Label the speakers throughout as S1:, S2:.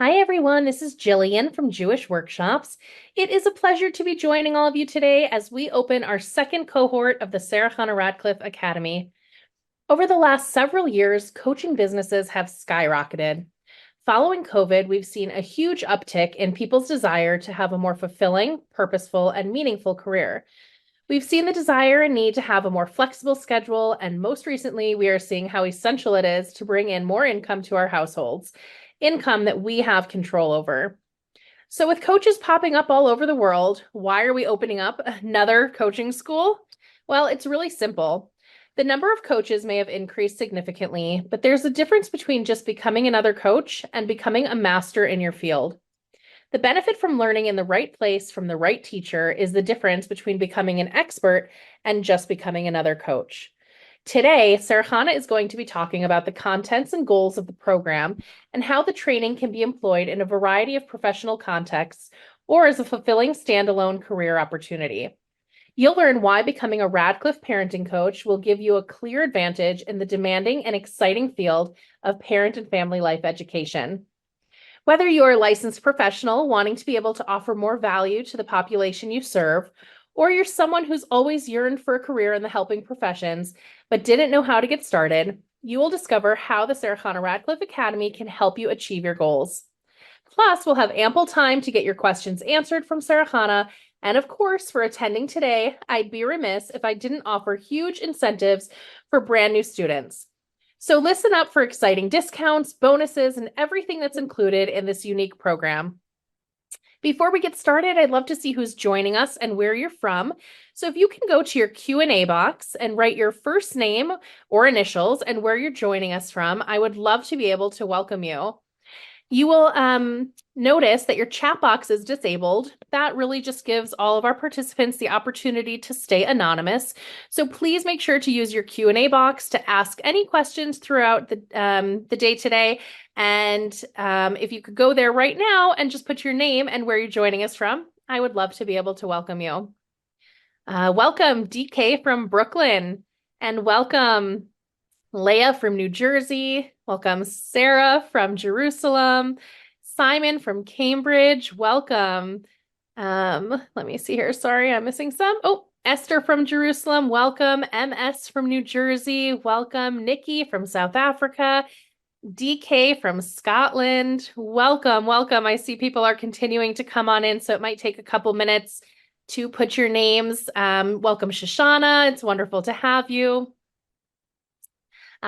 S1: Hi, everyone. This is Jillian from Jewish Workshops. It is a pleasure to be joining all of you today as we open our second cohort of the Sarah Chana Radcliffe Academy. Over the last several years, coaching businesses have skyrocketed. Following COVID, we've seen a huge uptick in people's desire to have a more fulfilling, purposeful, and meaningful career. We've seen the desire and need to have a more flexible schedule, and most recently, we are seeing how essential it is to bring in more income to our households, income that we have control over. So, with coaches popping up all over the world, why are we opening up another coaching school? Well, it's really simple. The number of coaches may have increased significantly, but there's a difference between just becoming another coach and becoming a master in your field. The benefit from learning in the right place from the right teacher is the difference between becoming an expert and just becoming another coach. Today, Sarahana is going to be talking about the contents and goals of the program and how the training can be employed in a variety of professional contexts or as a fulfilling standalone career opportunity. You'll learn why becoming a Radcliffe parenting coach will give you a clear advantage in the demanding and exciting field of parent and family life education. Whether you're a licensed professional wanting to be able to offer more value to the population you serve, or you're someone who's always yearned for a career in the helping professions but didn't know how to get started, you will discover how the Sarah Chana Radcliffe Academy can help you achieve your goals. Plus, we'll have ample time to get your questions answered from Sarah Chana. And of course, for attending today, I'd be remiss if I didn't offer huge incentives for brand new students. So listen up for exciting discounts, bonuses, and everything that's included in this unique program. Before we get started, I'd love to see who's joining us and where you're from. So if you can go to your Q&A box and write your first name or initials and where you're joining us from, I would love to be able to welcome you. You will notice that your chat box is disabled. That really just gives all of our participants the opportunity to stay anonymous. So please make sure to use your Q&A box to ask any questions throughout the day today. And if you could go there right now and just put your name and where you're joining us from, I would love to be able to welcome you. Welcome, DK from Brooklyn, and welcome Leah from New Jersey. Welcome, Sarah from Jerusalem. Simon from Cambridge. Welcome. Let me see here. Sorry, I'm missing some. Oh, Esther from Jerusalem. Welcome. MS from New Jersey. Welcome. Nikki from South Africa. DK from Scotland. Welcome. Welcome. I see people are continuing to come on in, so it might take a couple minutes to put your names. Welcome, Shoshana. It's wonderful to have you.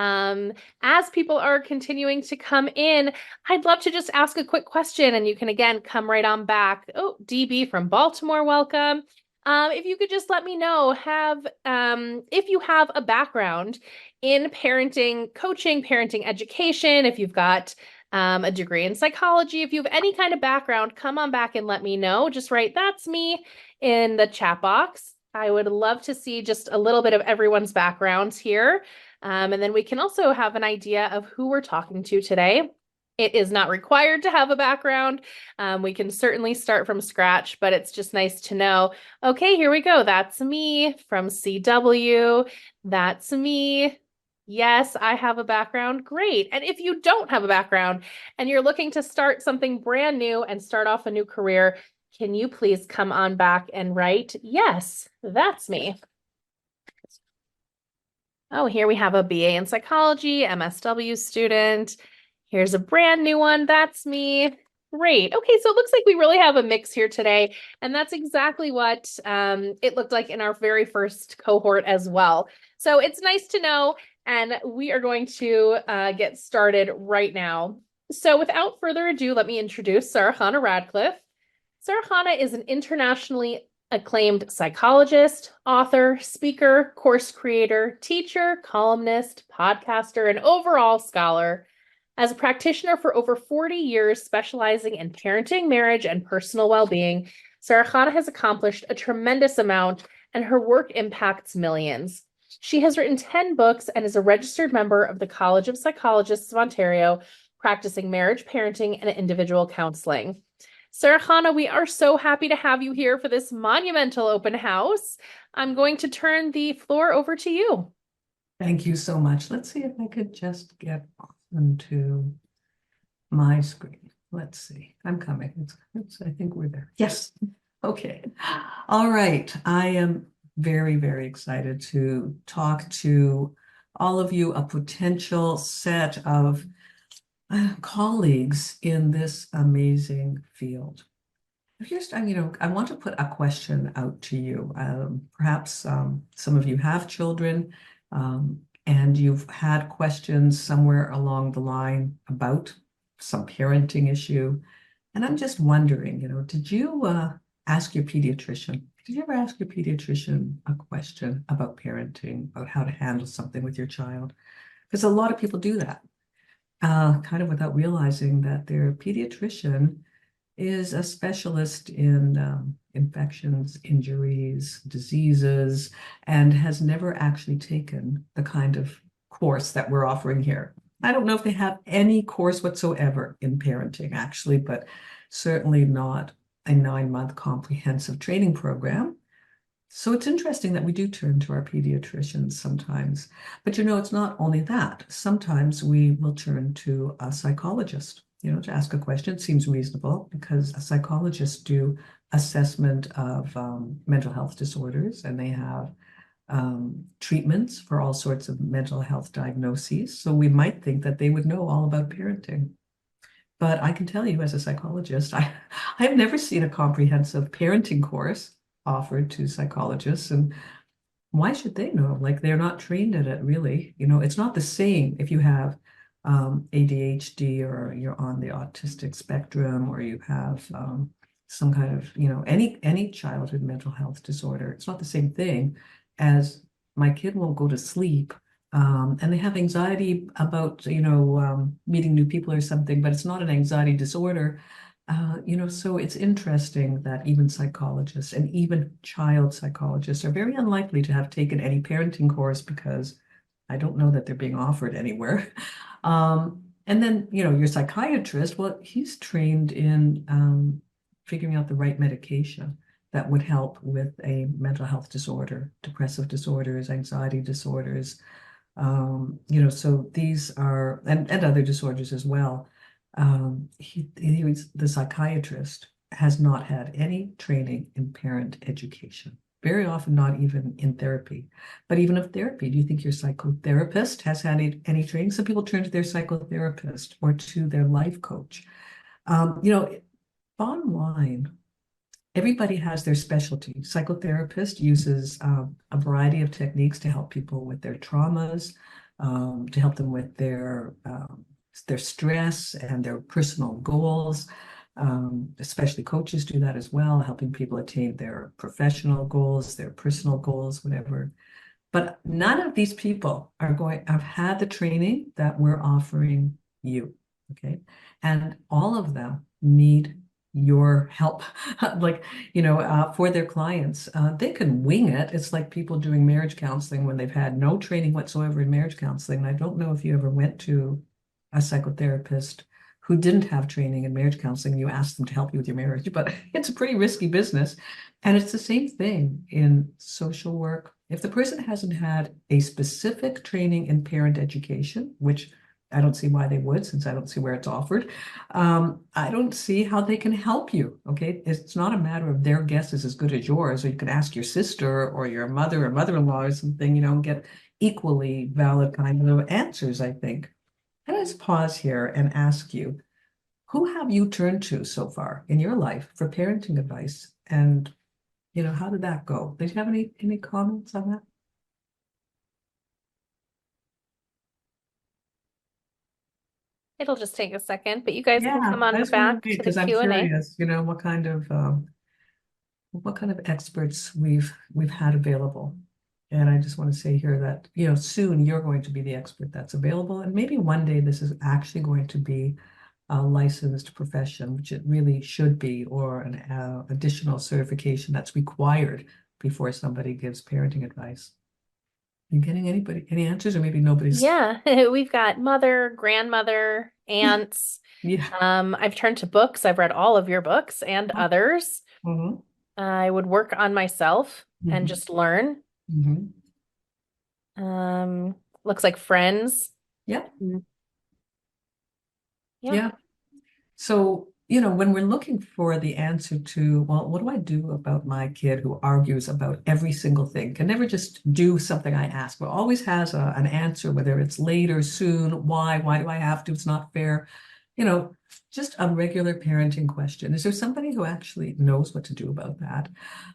S1: As people are continuing to come in, I'd love to just ask a quick question and you can again come right on back. Oh, DB from Baltimore, welcome. If you could just let me know, if you have a background in parenting, coaching, parenting education, if you've got a degree in psychology, if you have any kind of background, come on back and let me know. Just write, "That's me," in the chat box. I would love to see just a little bit of everyone's backgrounds here. And then we can also have an idea of who we're talking to today. It is not required to have a background. We can certainly start from scratch, but it's just nice to know, okay, here we go. That's me from CW. That's me. Yes, I have a background. Great. And if you don't have a background and you're looking to start something brand new and start off a new career, can you please come on back and write, "Yes, that's me." Oh, here we have a BA in psychology, MSW student. Here's a brand new one. That's me. Great. Okay, so it looks like we really have a mix here today. And that's exactly what it looked like in our very first cohort as well. So it's nice to know. And we are going to get started right now. So without further ado, let me introduce Sarah Chana Radcliffe. Sarah Chana is an internationally acclaimed psychologist, author, speaker, course creator, teacher, columnist, podcaster, and overall scholar. As a practitioner for over 40 years, specializing in parenting, marriage, and personal well-being, Sarah Chana has accomplished a tremendous amount, and her work impacts millions. She has written 10 books and is a registered member of the College of Psychologists of Ontario, practicing marriage, parenting, and individual counseling. Sarah Chana, we are so happy to have you here for this monumental open house. I'm going to turn the floor over to you.
S2: Thank you so much. Let's see if I could just get onto my screen. let's see. I'm coming. I think we're there. Yes. Okay. All right. I am very, very excited to talk to all of you, a potential set of colleagues in this amazing field. Here's, I want to put a question out to you. Perhaps some of you have children, and you've had questions somewhere along the line about some parenting issue. And I'm just wondering, did you ask your pediatrician? Did you ever ask your pediatrician a question about parenting, about how to handle something with your child? Because a lot of people do that, kind of without realizing that their pediatrician is a specialist in infections, injuries, diseases, and has never actually taken the kind of course that we're offering here. I don't know if they have any course whatsoever in parenting, actually, but certainly not a 9-month comprehensive training program. So it's interesting that we do turn to our pediatricians sometimes. But it's not only that. Sometimes we will turn to a psychologist, to ask a question. It seems reasonable because psychologists do assessment of mental health disorders, and they have treatments for all sorts of mental health diagnoses. So we might think that they would know all about parenting. But I can tell you as a psychologist, I've never seen a comprehensive parenting course offered to psychologists. And why should they know? Like they're not trained at it really. It's not the same if you have ADHD or you're on the autistic spectrum or you have some kind of, any childhood mental health disorder. It's not the same thing as my kid won't go to sleep. And they have anxiety about, meeting new people or something, but it's not an anxiety disorder. So it's interesting that even psychologists and even child psychologists are very unlikely to have taken any parenting course because I don't know that they're being offered anywhere. And then, your psychiatrist, well, he's trained in figuring out the right medication that would help with a mental health disorder, depressive disorders, anxiety disorders. So these are, and other disorders as well. He was the psychiatrist has not had any training in parent education, very often not even in therapy. But even of therapy, do you think your psychotherapist has had any training? Some people turn to their psychotherapist or to their life coach. Um, you know, Bottom line, everybody has their specialty. Psychotherapist uses a variety of techniques to help people with their traumas, to help them with their stress and their personal goals. Especially coaches do that as well, helping people attain their professional goals, their personal goals, whatever. But none of these people have had the training that we're offering you. Okay. And all of them need your help, like, for their clients. They can wing it. It's like people doing marriage counseling when they've had no training whatsoever in marriage counseling. I don't know if you ever went to a psychotherapist who didn't have training in marriage counseling. You asked them to help you with your marriage, but it's a pretty risky business. And it's the same thing in social work. If the person hasn't had a specific training in parent education, which I don't see why they would, since I don't see where it's offered, I don't see how they can help you. Okay. It's not a matter of their guess is as good as yours, or you can ask your sister or your mother or mother-in-law or something, and get equally valid kind of answers, I think. And I just pause here and ask you, who have you turned to so far in your life for parenting advice? And how did that go? Did you have any comments on that?
S1: It'll just take a second, but you guys can
S2: Yeah,
S1: come
S2: I
S1: on
S2: just want to
S1: back
S2: wait
S1: to the
S2: because I'm
S1: Q&A.
S2: curious, what kind of experts we've had available. And I just want to say here that, soon you're going to be the expert that's available. And maybe one day this is actually going to be a licensed profession, which it really should be, or an additional certification that's required before somebody gives parenting advice. You getting any answers, or maybe nobody's?
S1: Yeah, we've got mother, grandmother, aunts.
S2: Yeah.
S1: I've turned to books. I've read all of your books and others.
S2: Mhm.
S1: I would work on myself and
S2: Mhm.
S1: just learn.
S2: Mhm.
S1: Um, Looks like friends.
S2: Yeah.
S1: Mm. Yeah.
S2: Yeah. So, when we're looking for the answer to, well, what do I do about my kid who argues about every single thing, can never just do something I ask, but always has an answer, whether it's late or soon, why do I have to? It's not fair. You know, just a regular parenting question. Is there somebody who actually knows what to do about that?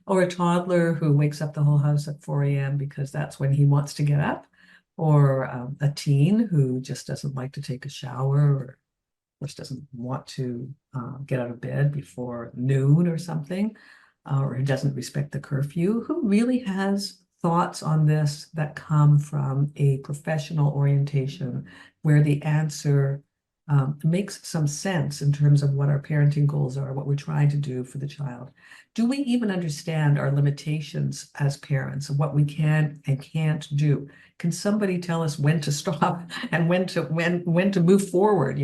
S2: Or a toddler who wakes up the whole house at 4 a.m. because that's when he wants to get up? Or a teen who just doesn't like to take a shower which doesn't want to get out of bed before noon or something, or who doesn't respect the curfew, who really has thoughts on this that come from a professional orientation where the answer makes some sense in terms of what our parenting goals are, what we're trying to do for the child. Do we even understand our limitations as parents, what we can and can't do? Can somebody tell us when to stop and when to move forward?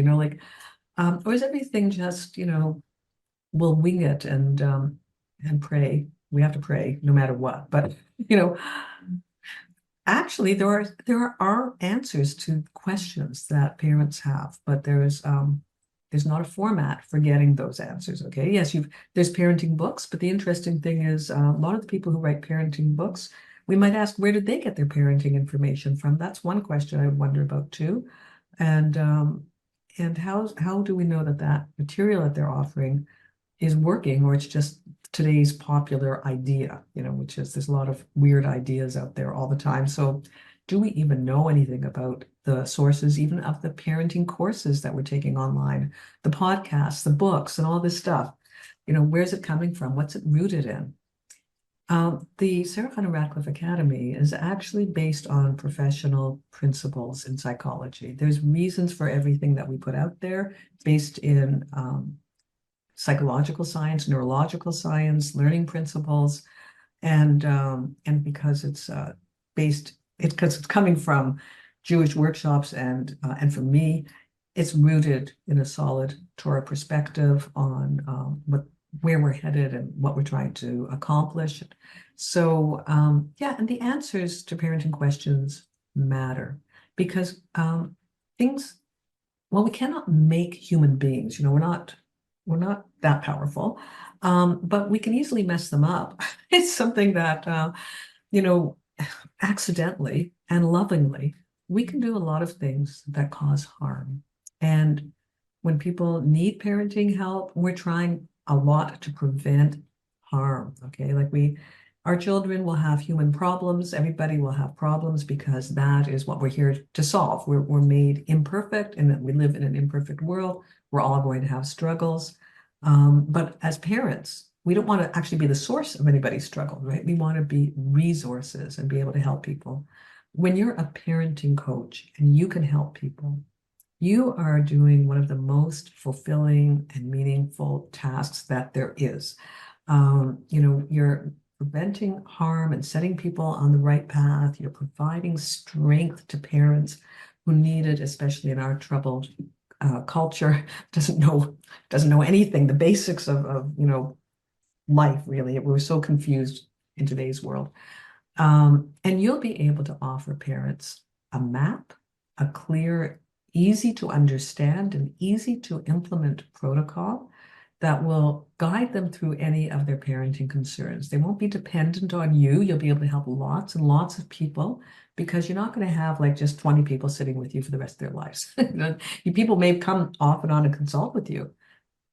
S2: Or is everything just, we'll wing it and pray. We have to pray no matter what. But, you know, actually there are answers to questions that parents have, but there's not a format for getting those answers. Okay. Yes, there's parenting books, but the interesting thing is a lot of the people who write parenting books, we might ask where did they get their parenting information from? That's one question I wonder about too. And how do we know that that material that they're offering is working, or it's just today's popular idea, which is there's a lot of weird ideas out there all the time. So do we even know anything about the sources, even of the parenting courses that we're taking online, the podcasts, the books, and all this stuff? Where's it coming from? What's it rooted in? The Sarah Chana Radcliffe Academy is actually based on professional principles in psychology. There's reasons for everything that we put out there based in psychological science, neurological science, learning principles, and because it's because it's coming from Jewish workshops and for me, it's rooted in a solid Torah perspective on where we're headed and what we're trying to accomplish. So yeah, and the answers to parenting questions matter because things well, we cannot make human beings. We're not that powerful, but we can easily mess them up. It's something that you know, accidentally and lovingly, we can do a lot of things that cause harm. And when people need parenting help, we're trying a lot to prevent harm. Okay, our children will have human problems. Everybody will have problems because that is what we're here to solve. We're made imperfect and that we live in an imperfect world. We're all going to have struggles. But as parents, we don't want to actually be the source of anybody's struggle, right? We want to be resources and be able to help people. When you're a parenting coach and you can help people, you are doing one of the most fulfilling and meaningful tasks that there is. You're preventing harm and setting people on the right path. You're providing strength to parents who need it, especially in our troubled culture. Doesn't know anything, the basics of life, really. We're so confused in today's world. And you'll be able to offer parents a map, a clear, easy to understand and easy to implement protocol that will guide them through any of their parenting concerns. They won't be dependent on you. You'll be able to help lots and lots of people because you're not going to have like just 20 people sitting with you for the rest of their lives. People may come off and on and consult with you,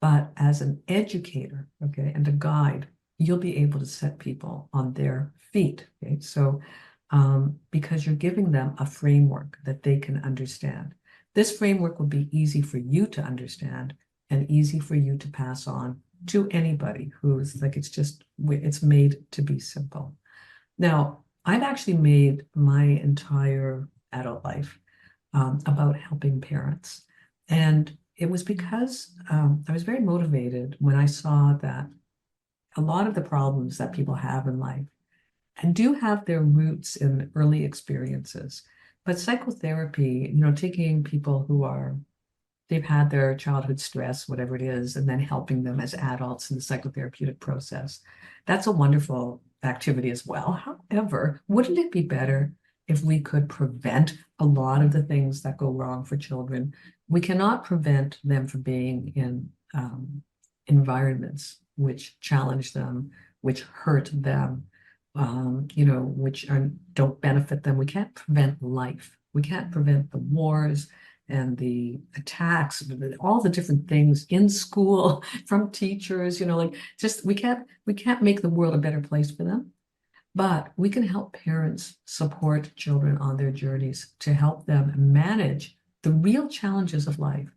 S2: but as an educator, okay, and a guide, you'll be able to set people on their feet. Okay, so because you're giving them a framework that they can understand. This framework will be easy for you to understand and easy for you to pass on to anybody who's like, it's made to be simple. Now, I've actually made my entire adult life about helping parents. And it was because I was very motivated when I saw that a lot of the problems that people have in life and do have their roots in early experiences. But psychotherapy, taking people they've had their childhood stress, whatever it is, and then helping them as adults in the psychotherapeutic process. That's a wonderful activity as well. However, wouldn't it be better if we could prevent a lot of the things that go wrong for children We cannot prevent them from being in environments which challenge them, which hurt them, which don't benefit them. We can't prevent life. We can't prevent the wars and the attacks, all the different things in school from teachers, like just we can't make the world a better place for them. But we can help parents support children on their journeys to help them manage the real challenges of life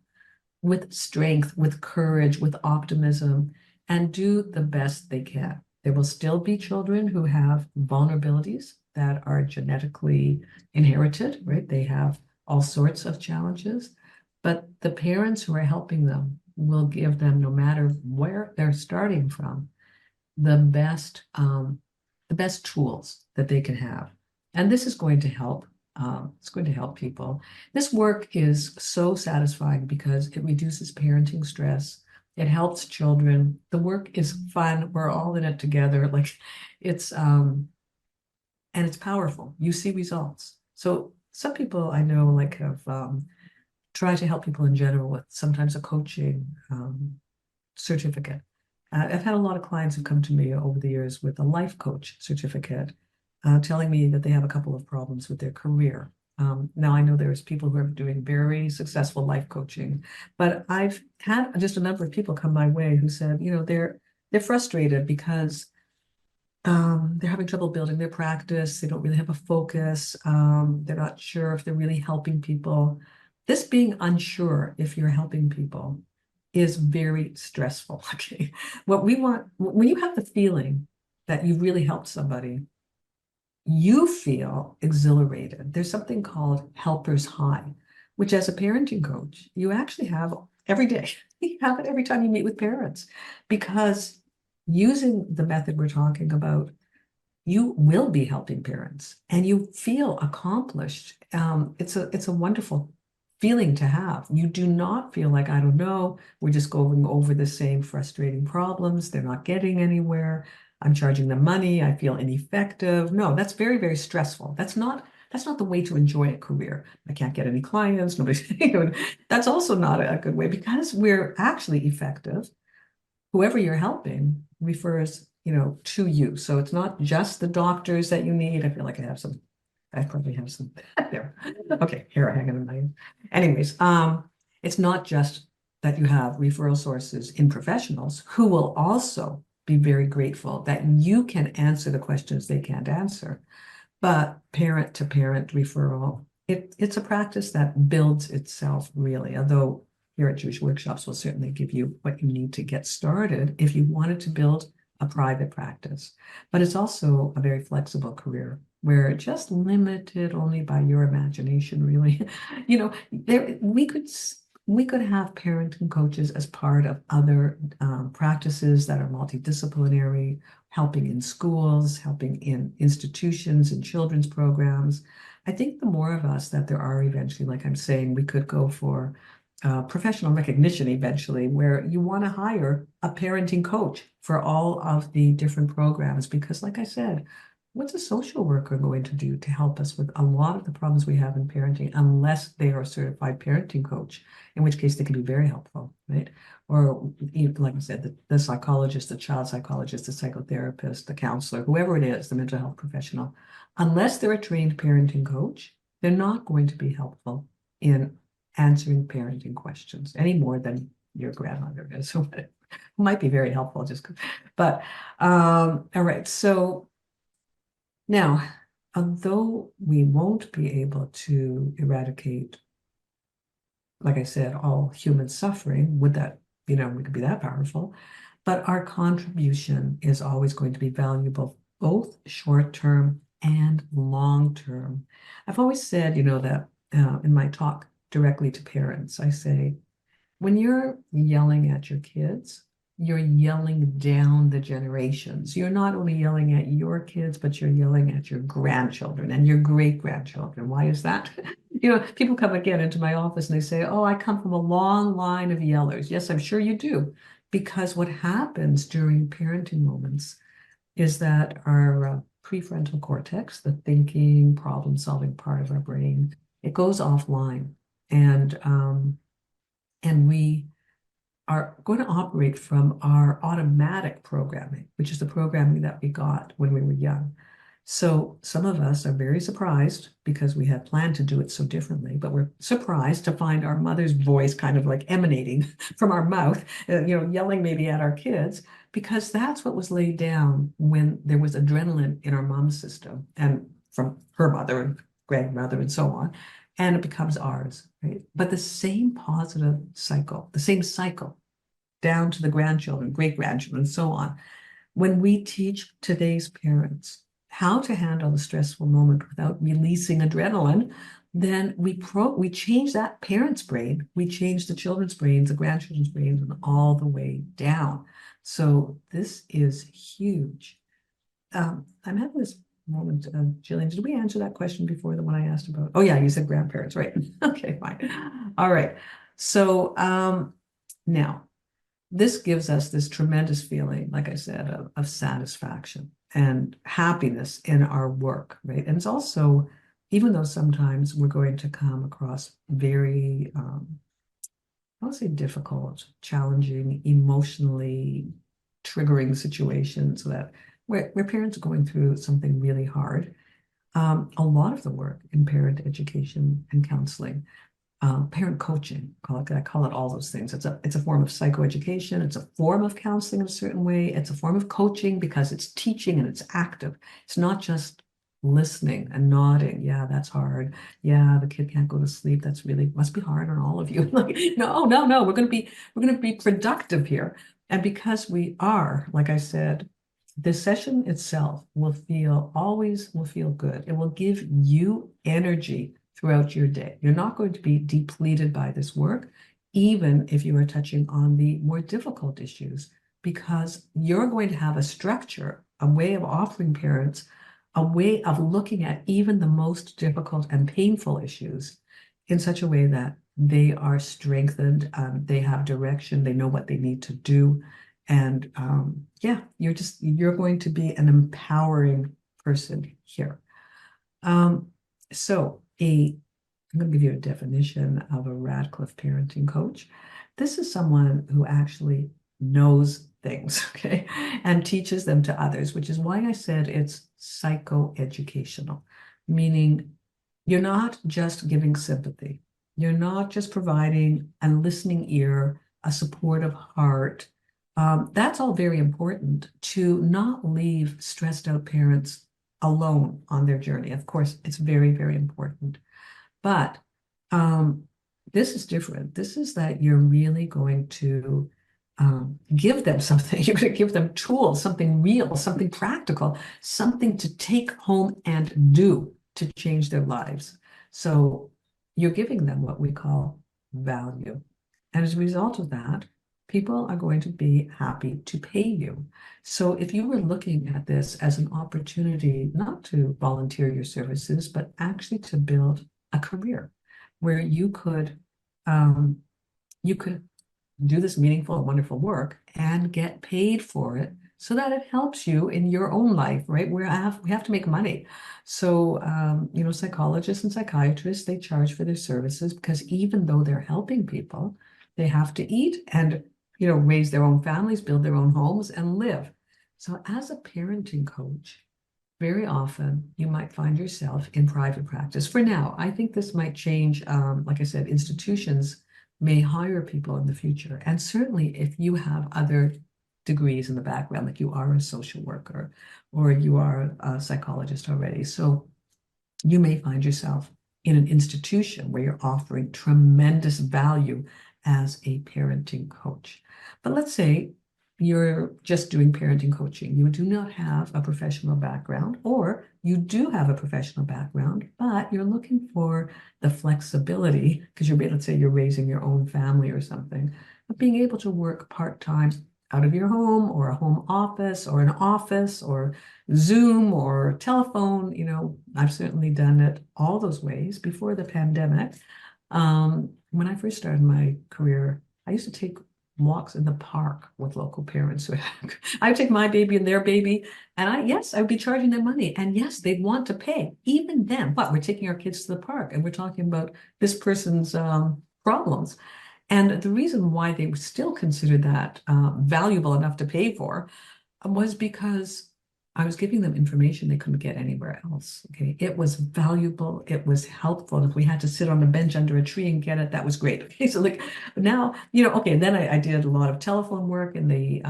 S2: with strength, with courage, with optimism, and do the best they can. There will still be children who have vulnerabilities that are genetically inherited, right? They have all sorts of challenges, but the parents who are helping them will give them, no matter where they're starting from, the best tools that they can have. And this is going to help. It's going to help people. This work is so satisfying because it reduces parenting stress. It helps children. The work is fun. We're all in it together. Like it's and it's powerful. You see results. So some people I know like have tried to help people in general with sometimes a coaching certificate. I've had a lot of clients who come to me over the years with a life coach certificate, telling me that they have a couple of problems with their career. Now I know there's people who are doing very successful life coaching, but I've had just a number of people come my way who said, they're frustrated because they're having trouble building their practice. They don't really have a focus. They're not sure if they're really helping people. This being unsure if you're helping people is very stressful. Okay. What we want, when you have the feeling that you've really helped somebody, you feel exhilarated. There's something called helper's high, which as a parenting coach, you actually have every day. You have it every time you meet with parents because using the method we're talking about, you will be helping parents and you feel accomplished. It's a wonderful feeling to have. You do not feel like, I don't know, we're just going over the same frustrating problems. They're not getting anywhere. I'm charging them money. I feel ineffective. No, that's very, very stressful. That's not the way to enjoy a career. I can't get any clients. Nobody's, that's also not a good way because we're actually effective. Whoever you're helping refers, to you. So it's not just the doctors that you need. I feel like I probably have some there. Okay, hair hanging in my. Anyways, it's not just that you have referral sources in professionals who will also be very grateful that you can answer the questions they can't answer. But parent to parent referral, it's a practice that builds itself really, although here at Jewish Workshops will certainly give you what you need to get started if you wanted to build a private practice. But it's also a very flexible career where just limited only by your imagination, really. We could have parenting coaches as part of other practices that are multidisciplinary, helping in schools, helping in institutions and children's programs. I think the more of us that there are eventually, like I'm saying, we could go for professional recognition eventually, where you want to hire a parenting coach for all of the different programs. Because, like I said, what's a social worker going to do to help us with a lot of the problems we have in parenting unless they are a certified parenting coach, in which case they can be very helpful, right? Or, like I said, the psychologist, the child psychologist, the psychotherapist, the counselor, whoever it is, the mental health professional, unless they're a trained parenting coach, they're not going to be helpful in answering parenting questions any more than your grandmother is. So it might be very helpful but all right. So now, although we won't be able to eradicate, like I said, all human suffering, would that, we could be that powerful, but our contribution is always going to be valuable, both short term and long term. I've always said, that in my talk directly to parents, I say, when you're yelling at your kids, you're yelling down the generations. You're not only yelling at your kids, but you're yelling at your grandchildren and your great-grandchildren. Why is that? People come again into my office and they say, oh, I come from a long line of yellers. Yes, I'm sure you do. Because what happens during parenting moments is that our prefrontal cortex, the thinking, problem-solving part of our brain, it goes offline. And And we are going to operate from our automatic programming, which is the programming that we got when we were young. So some of us are very surprised because we had planned to do it so differently, but we're surprised to find our mother's voice kind of like emanating from our mouth, yelling maybe at our kids, because that's what was laid down when there was adrenaline in our mom's system and from her mother and grandmother and so on. And it becomes ours, right? But the same positive cycle, the same cycle down to the grandchildren, great grandchildren, and so on. When we teach today's parents how to handle the stressful moment without releasing adrenaline, then we change that parent's brain, we change the children's brains, the grandchildren's brains, and all the way down. So this is huge. I'm having this moment, Jillian, did we answer that question before, the one I asked about? Oh yeah, you said grandparents, right? Okay, fine. All right. So now this gives us this tremendous feeling, like I said, of satisfaction and happiness in our work, right? And it's also, even though sometimes we're going to come across very, I'll say difficult, challenging, emotionally triggering situations that where parents are going through something really hard. A lot of the work in parent education and counseling, parent coaching, I call it all those things. It's a form of psychoeducation. It's a form of counseling in a certain way. It's a form of coaching because it's teaching and it's active. It's not just listening and nodding. Yeah, that's hard. Yeah, the kid can't go to sleep. That's really must be hard on all of you. Like, no, no, no. We're gonna be productive here. And because we are, like I said, the session itself always will feel good. It will give you energy throughout your day. You're not going to be depleted by this work, even if you are touching on the more difficult issues, because you're going to have a structure, a way of offering parents, a way of looking at even the most difficult and painful issues in such a way that they are strengthened, they have direction, they know what they need to do. And yeah, you're going to be an empowering person here. So I'm going to give you a definition of a Radcliffe parenting coach. This is someone who actually knows things, okay, and teaches them to others, which is why I said it's psychoeducational, meaning you're not just giving sympathy. You're not just providing a listening ear, a supportive heart. That's all very important to not leave stressed out parents alone on their journey. Of course, it's very, very important. But um, this is different. This is that you're really going to give them something. You're going to give them tools, something real, something practical, something to take home and do to change their lives. So you're giving them what we call value. And as a result of that, people are going to be happy to pay you. So if you were looking at this as an opportunity not to volunteer your services, but actually to build a career where you could do this meaningful, wonderful work and get paid for it so that it helps you in your own life, right? We have to make money. So, psychologists and psychiatrists, they charge for their services because even though they're helping people, they have to eat and, raise their own families, build their own homes and live. So as a parenting coach, very often you might find yourself in private practice. For now, I think this might change. Like I said, institutions may hire people in the future. And certainly if you have other degrees in the background, like you are a social worker or you are a psychologist already. So you may find yourself in an institution where you're offering tremendous value as a parenting coach. But let's say you're just doing parenting coaching. You do not have a professional background, or you do have a professional background, but you're looking for the flexibility because let's say you're raising your own family or something, of being able to work part-time out of your home or a home office or an office or Zoom or telephone. I've certainly done it all those ways before the pandemic. When I first started my career, I used to take walks in the park with local parents. I would take my baby and their baby, and I would be charging them money. And yes, they'd want to pay. Even then, but we're taking our kids to the park and we're talking about this person's problems. And the reason why they still considered that valuable enough to pay for was because I was giving them information they couldn't get anywhere else. Okay. It was valuable. It was helpful. And if we had to sit on a bench under a tree and get it, that was great. Okay. So like now, okay, then I did a lot of telephone work in the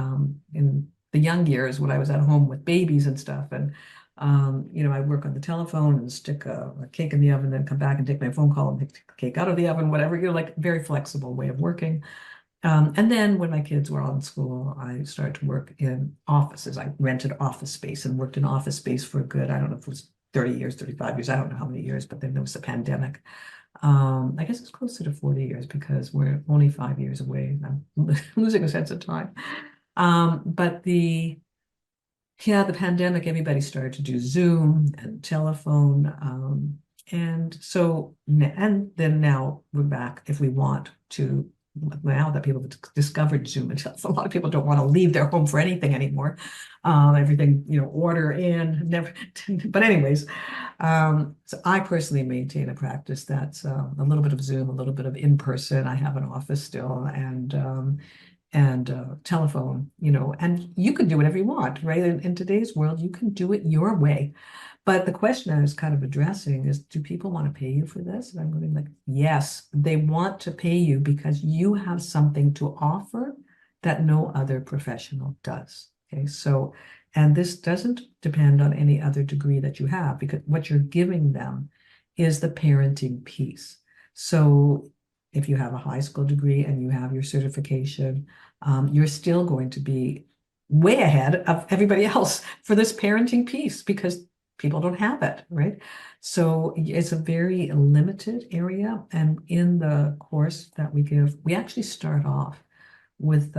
S2: young years when I was at home with babies and stuff. And I work on the telephone and stick a cake in the oven, then come back and take my phone call and take the cake out of the oven, whatever, like very flexible way of working. And then when my kids were all in school, I started to work in offices. I rented office space and worked in office space for a good, I don't know if it was 30 years, 35 years, I don't know how many years, but then there was a pandemic. I guess it's closer to 40 years because we're only 5 years away. I'm losing a sense of time. But the pandemic, everybody started to do Zoom and telephone. And then now we're back if we want to. Now that people have discovered Zoom and telephone, a lot of people don't want to leave their home for anything anymore. Everything, order in, never. But anyways, so I personally maintain a practice that's a little bit of Zoom, a little bit of in person. I have an office still, and telephone, and you can do whatever you want, right? In today's world, you can do it your way. But the question I was kind of addressing is, do people want to pay you for this? And I'm going like, yes, they want to pay you because you have something to offer that no other professional does. Okay, so, and this doesn't depend on any other degree that you have because what you're giving them is the parenting piece. So if you have a high school degree and you have your certification, you're still going to be way ahead of everybody else for this parenting piece because people don't have it, right? So it's a very limited area. And in the course that we give, we actually start off with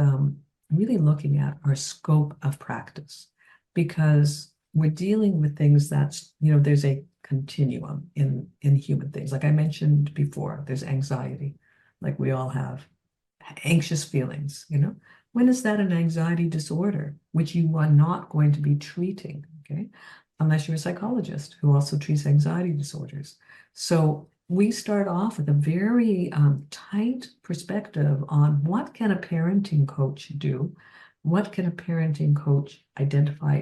S2: really looking at our scope of practice because we're dealing with things that's, there's a continuum in human things. Like I mentioned before, there's anxiety, like we all have anxious feelings, When is that an anxiety disorder, which you are not going to be treating, okay? Unless you're a psychologist who also treats anxiety disorders. So we start off with a very tight perspective on what can a parenting coach do? What can a parenting coach identify,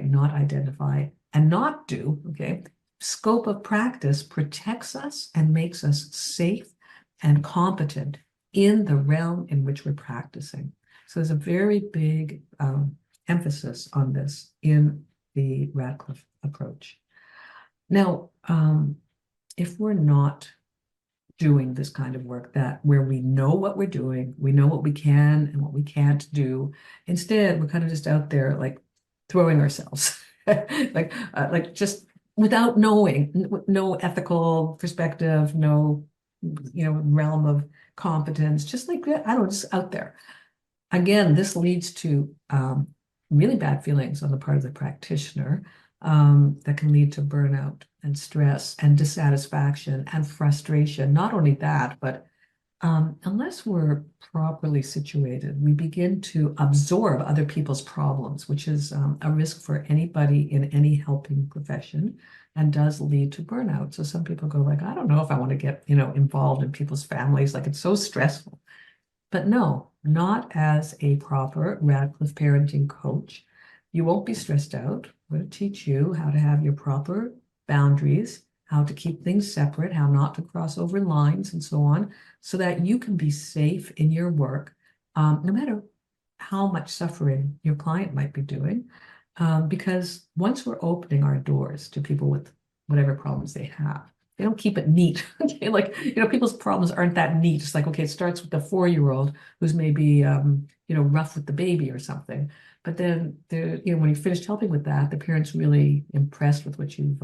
S2: and not do, okay? Scope of practice protects us and makes us safe and competent in the realm in which we're practicing. So there's a very big emphasis on this in the Radcliffe approach. Now, if we're not doing this kind of work where we know what we're doing, we know what we can and what we can't do, instead we're kind of just out there like throwing ourselves, like just without knowing, no ethical perspective, no realm of competence, just like I don't know, just out there. Again, this leads to really bad feelings on the part of the practitioner that can lead to burnout and stress and dissatisfaction and frustration. Not only that, but unless we're properly situated, we begin to absorb other people's problems, which is a risk for anybody in any helping profession and does lead to burnout. So some people go like, I don't know if I want to get, involved in people's families. Like it's so stressful. But no, not as a proper Radcliffe parenting coach. You won't be stressed out. We're going to teach you how to have your proper boundaries, how to keep things separate, how not to cross over lines, and so on, so that you can be safe in your work, no matter how much suffering your client might be doing. Because once we're opening our doors to people with whatever problems they have, they don't keep it neat. Okay, like, people's problems aren't that neat. It's like, okay, it starts with the 4-year-old who's maybe, rough with the baby or something. But then, when you finished helping with that, the parent's really impressed with what you've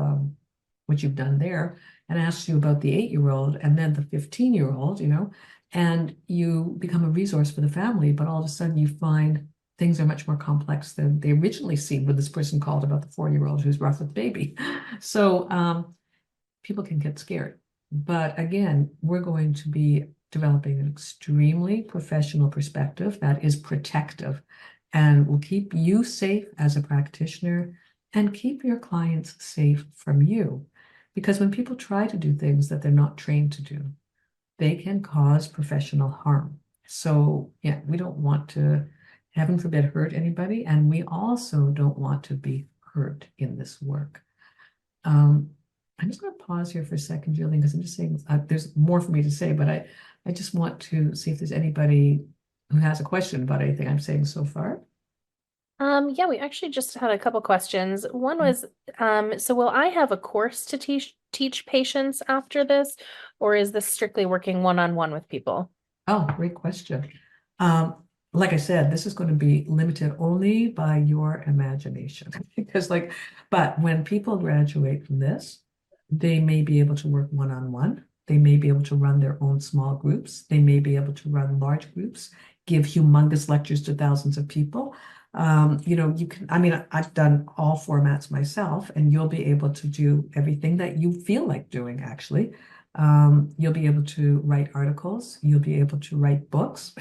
S2: done there and asks you about the 8-year-old and then the 15-year-old, and you become a resource for the family. But all of a sudden you find things are much more complex than they originally seemed when this person called about the 4-year-old who's rough with the baby. So, people can get scared. But again, we're going to be developing an extremely professional perspective that is protective and will keep you safe as a practitioner and keep your clients safe from you. Because when people try to do things that they're not trained to do, they can cause professional harm. So, yeah, we don't want to, heaven forbid, hurt anybody. And we also don't want to be hurt in this work. Um, I'm just going to pause here for a second, Julian, because I'm just saying there's more for me to say, but I just want to see if there's anybody who has a question about anything I'm saying so far.
S1: Yeah, we actually just had a couple questions. One was, so will I have a course to teach patients after this, or is this strictly working one-on-one with people?
S2: Oh, great question. Um, like I said, this is going to be limited only by your imagination. Because but when people graduate from this, they may be able to work one-on-one. They may be able to run their own small groups. They may be able to run large groups, give humongous lectures to thousands of people. You can, I mean, I've done all formats myself, and you'll be able to do everything that you feel like doing, actually. You'll be able to write articles. You'll be able to write books.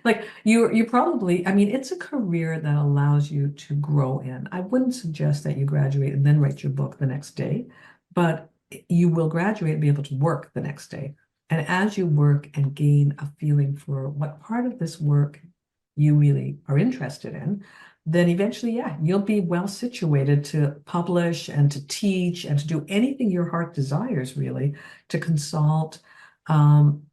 S2: Like you probably, I mean, it's a career that allows you to grow in. I wouldn't suggest that you graduate and then write your book the next day, but you will graduate and be able to work the next day. And as you work and gain a feeling for what part of this work you really are interested in, then eventually, yeah, you'll be well situated to publish and to teach and to do anything your heart desires, really, to consult. Um,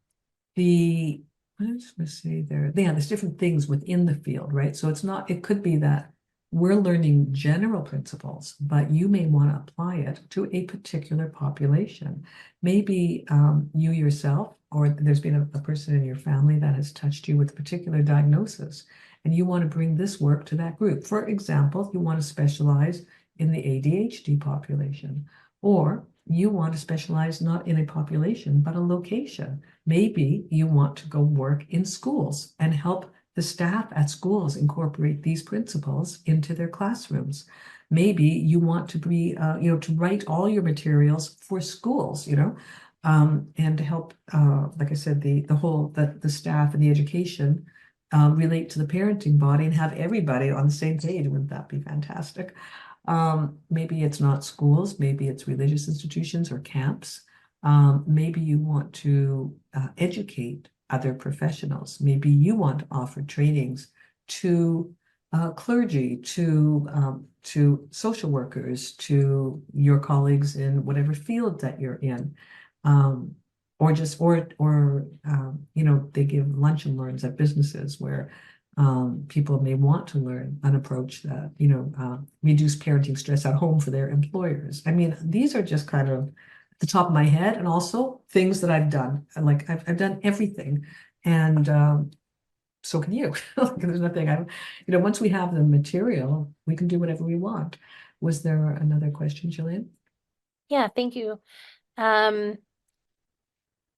S2: the what was I going to say there? Yeah, there's different things within the field, right? So it's not, it could be that we're learning general principles, but you may want to apply it to a particular population. Maybe you yourself, or there's been a person in your family that has touched you with a particular diagnosis, and you want to bring this work to that group. For example, you want to specialize in the ADHD population, or you want to specialize not in a population, but a location. Maybe you want to go work in schools and help the staff at schools incorporate these principles into their classrooms. Maybe you want to be, to write all your materials for schools, and to help, like I said, the staff and the education relate to the parenting body and have everybody on the same page. Wouldn't that be fantastic? Maybe it's not schools, maybe it's religious institutions or camps. Maybe you want to educate other professionals. Maybe you want to offer trainings to clergy, to social workers, to your colleagues in whatever field that you're in. Um, or just or they give lunch and learns at businesses where people may want to learn an approach that reduce parenting stress at home for their employers. I mean, these are just kind of at the top of my head, and also things that I've done. Like I've done everything, and so can you. Like, there's nothing once we have the material, we can do whatever we want. Was there another question, Jillian?
S1: Yeah, thank you. Um,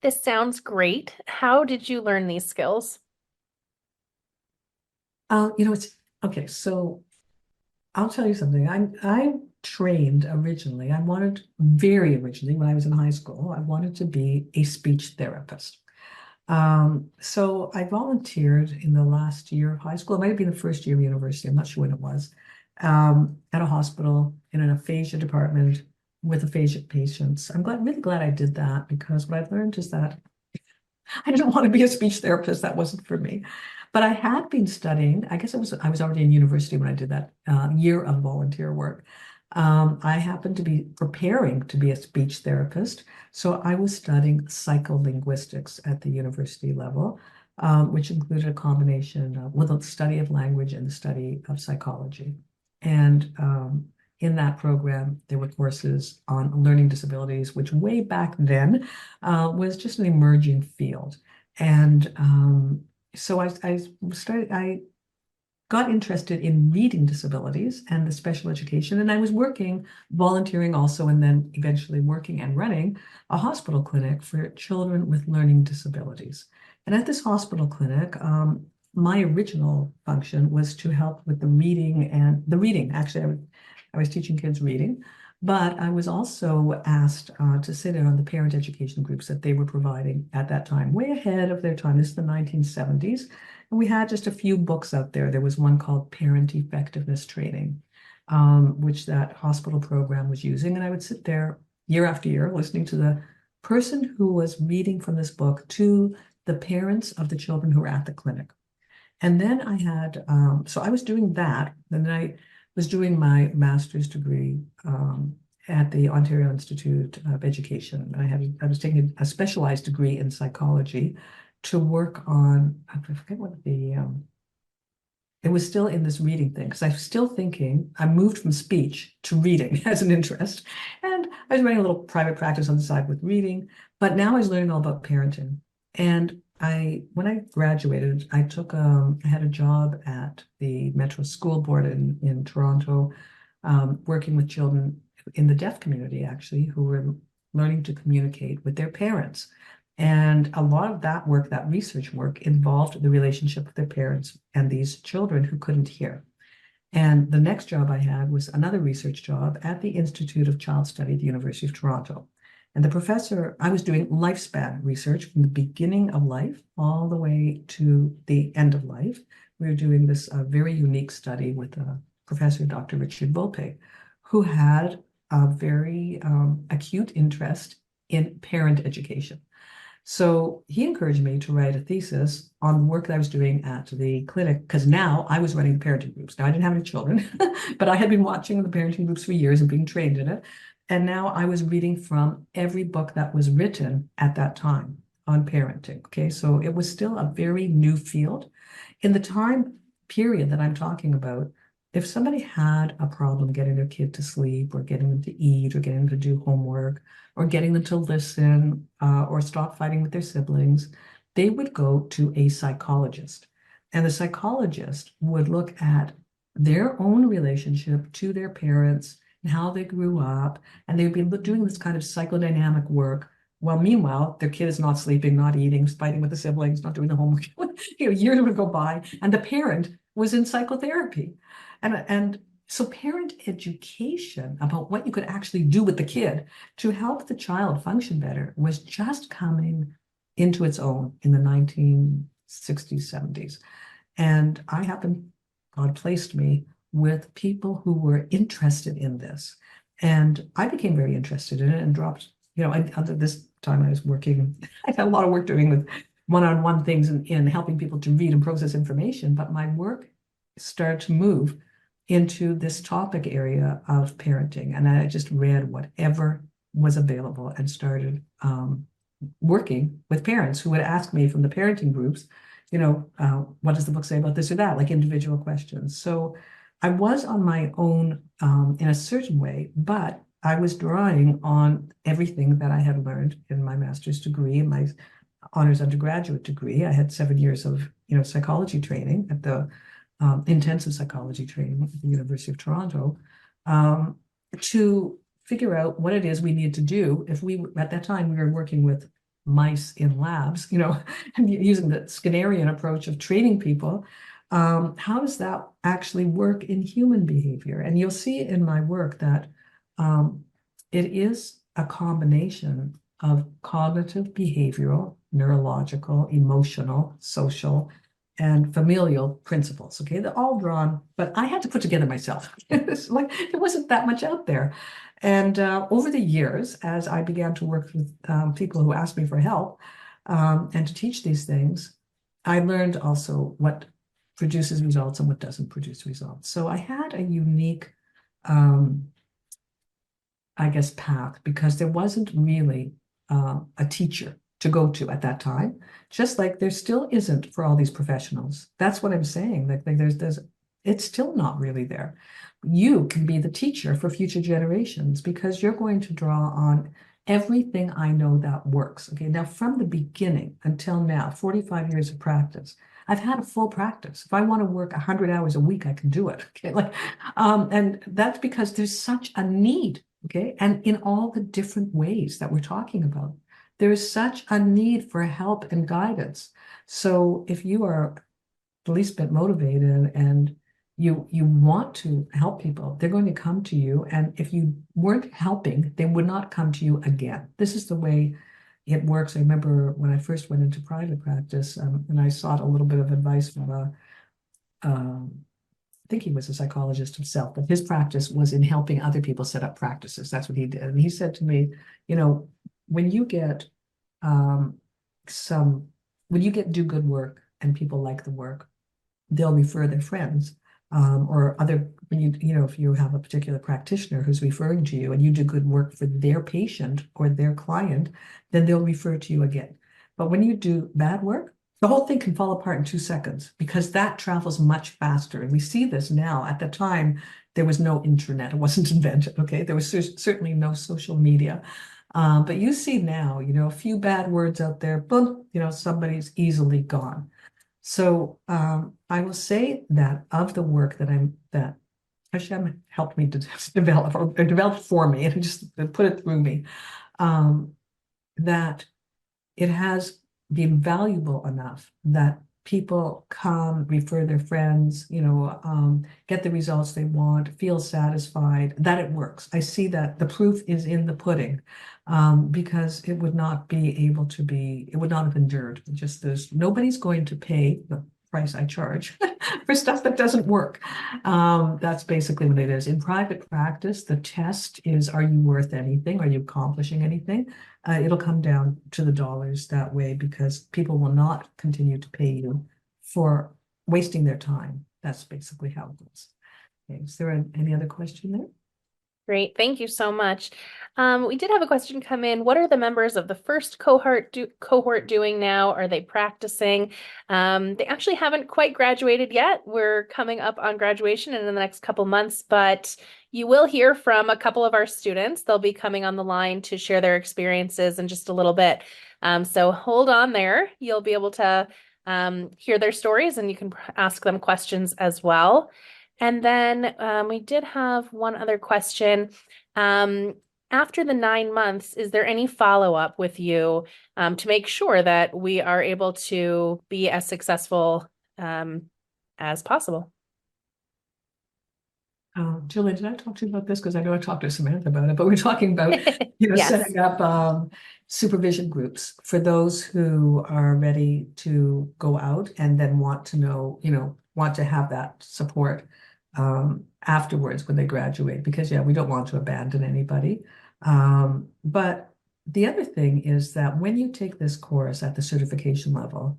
S1: this sounds great. How did you learn these skills?
S2: It's okay. So I'll tell you something. I trained originally. I wanted very originally when I was in high school, I wanted to be a speech therapist. So I volunteered in the last year of high school. It might have been the first year of university. I'm not sure when it was. At a hospital in an aphasia department with aphasia patients. Really glad I did that, because what I've learned is that I didn't want to be a speech therapist. That wasn't for me. But I had been studying. I was already in university when I did that year of volunteer work. I happened to be preparing to be a speech therapist, so I was studying psycholinguistics at the university level, which included a combination with a study of language and the study of psychology. And in that program, there were courses on learning disabilities, which way back then was just an emerging field. And so I got interested in reading disabilities and the special education. And I was volunteering also, and then eventually working and running a hospital clinic for children with learning disabilities. And at this hospital clinic, my original function was to help with the reading. Actually, I was teaching kids reading, but I was also asked to sit in on the parent education groups that they were providing at that time, way ahead of their time. This is the 1970s. And we had just a few books out there. There was one called Parent Effectiveness Training, which that hospital program was using. And I would sit there year after year listening to the person who was reading from this book to the parents of the children who were at the clinic. And then I had, so I was doing that. And then I was doing my master's degree at the Ontario Institute of Education. I was taking a specialized degree in psychology to work on, I forget what it was still in this reading thing, because I was still thinking, I moved from speech to reading as an interest. And I was running a little private practice on the side with reading, but now I was learning all about parenting. And when I graduated, I had a job at the Metro School Board in Toronto, working with children in the deaf community, actually, who were learning to communicate with their parents. And a lot of that work, that research work, involved the relationship with their parents and these children who couldn't hear. And the next job I had was another research job at the Institute of Child Study at the University of Toronto. And I was doing lifespan research from the beginning of life all the way to the end of life. We were doing this very unique study with Professor Dr. Richard Volpe, who had a very acute interest in parent education. So he encouraged me to write a thesis on the work that I was doing at the clinic, because now I was running the parenting groups. Now I didn't have any children, but I had been watching the parenting groups for years and being trained in it. And now I was reading from every book that was written at that time on parenting. Okay, so it was still a very new field. In the time period that I'm talking about, if somebody had a problem getting their kid to sleep or getting them to eat or getting them to do homework or getting them to listen or stop fighting with their siblings, they would go to a psychologist. And the psychologist would look at their own relationship to their parents and how they grew up. And they'd be doing this kind of psychodynamic work while meanwhile, their kid is not sleeping, not eating, fighting with the siblings, not doing the homework. Years would go by, and the parent was in psychotherapy. And so parent education about what you could actually do with the kid to help the child function better was just coming into its own in the 1960s, 70s. And God placed me with people who were interested in this. And I became very interested in it and dropped, at this time I was working, I had a lot of work doing with one-on-one things in helping people to read and process information, but my work started to move into this topic area of parenting. And I just read whatever was available and started working with parents who would ask me from the parenting groups, what does the book say about this or that, like individual questions. So I was on my own in a certain way, but I was drawing on everything that I had learned in my master's degree and my honors undergraduate degree. I had 7 years of, psychology training at the intensive psychology training at the University of Toronto to figure out what it is we need to do. At that time, we were working with mice in labs, and using the Skinnerian approach of training people. How does that actually work in human behavior? And you'll see in my work that it is a combination of cognitive, behavioral, neurological, emotional, social, and familial principles. Okay, they're all drawn, but I had to put together myself. It's like there wasn't that much out there. And over the years, as I began to work with people who asked me for help and to teach these things, I learned also what produces results and what doesn't produce results. So I had a unique, path, because there wasn't really a teacher to go to at that time, just like there still isn't for all these professionals. That's what I'm saying. Like it's still not really there. You can be the teacher for future generations because you're going to draw on everything I know that works. Okay, now from the beginning until now, 45 years of practice, I've had a full practice. If I want to work 100 hours a week, I can do it. Okay, and that's because there's such a need. Okay, and in all the different ways that we're talking about. There is such a need for help and guidance. So if you are the least bit motivated and you want to help people, they're going to come to you. And if you weren't helping, they would not come to you again. This is the way it works. I remember when I first went into private practice and I sought a little bit of advice from I think he was a psychologist himself, but his practice was in helping other people set up practices. That's what he did. And he said to me, when you get some when you do good work and people like the work, they'll refer their friends, or other, when if you have a particular practitioner who's referring to you and you do good work for their patient or their client, then they'll refer to you again. But when you do bad work, the whole thing can fall apart in 2 seconds because that travels much faster. And we see this now. At the time, there was no internet. It wasn't invented. Okay. There was certainly no social media. But you see now, a few bad words out there, boom, somebody's easily gone. So I will say that of the work that Hashem helped me to develop, or developed for me, and just put it through me, um, that it has been valuable enough that people come, refer their friends, get the results they want, feel satisfied, that it works. I see that the proof is in the pudding, because it would not have endured. Nobody's going to pay the price I charge for stuff that doesn't work. That's basically what it is. In private practice, the test is, are you worth anything? Are you accomplishing anything? It'll come down to the dollars that way because people will not continue to pay you for wasting their time. That's basically how it goes. Okay, is there any other question there?
S1: Great. Thank you so much. We did have a question come in. What are the members of the first cohort doing now? Are they practicing? They actually haven't quite graduated yet. We're coming up on graduation in the next couple months, but you will hear from a couple of our students. They'll be coming on the line to share their experiences in just a little bit. So hold on there. You'll be able to hear their stories and you can ask them questions as well. And then we did have one other question. After the 9 months, is there any follow-up with you to make sure that we are able to be as successful as possible?
S2: Julie, did I talk to you about this? Because I know I talked to Samantha about it, but we're talking about,
S1: Yes.
S2: setting up supervision groups for those who are ready to go out and then want to know, want to have that support afterwards when they graduate. Because, yeah, we don't want to abandon anybody. But the other thing is that when you take this course at the certification level,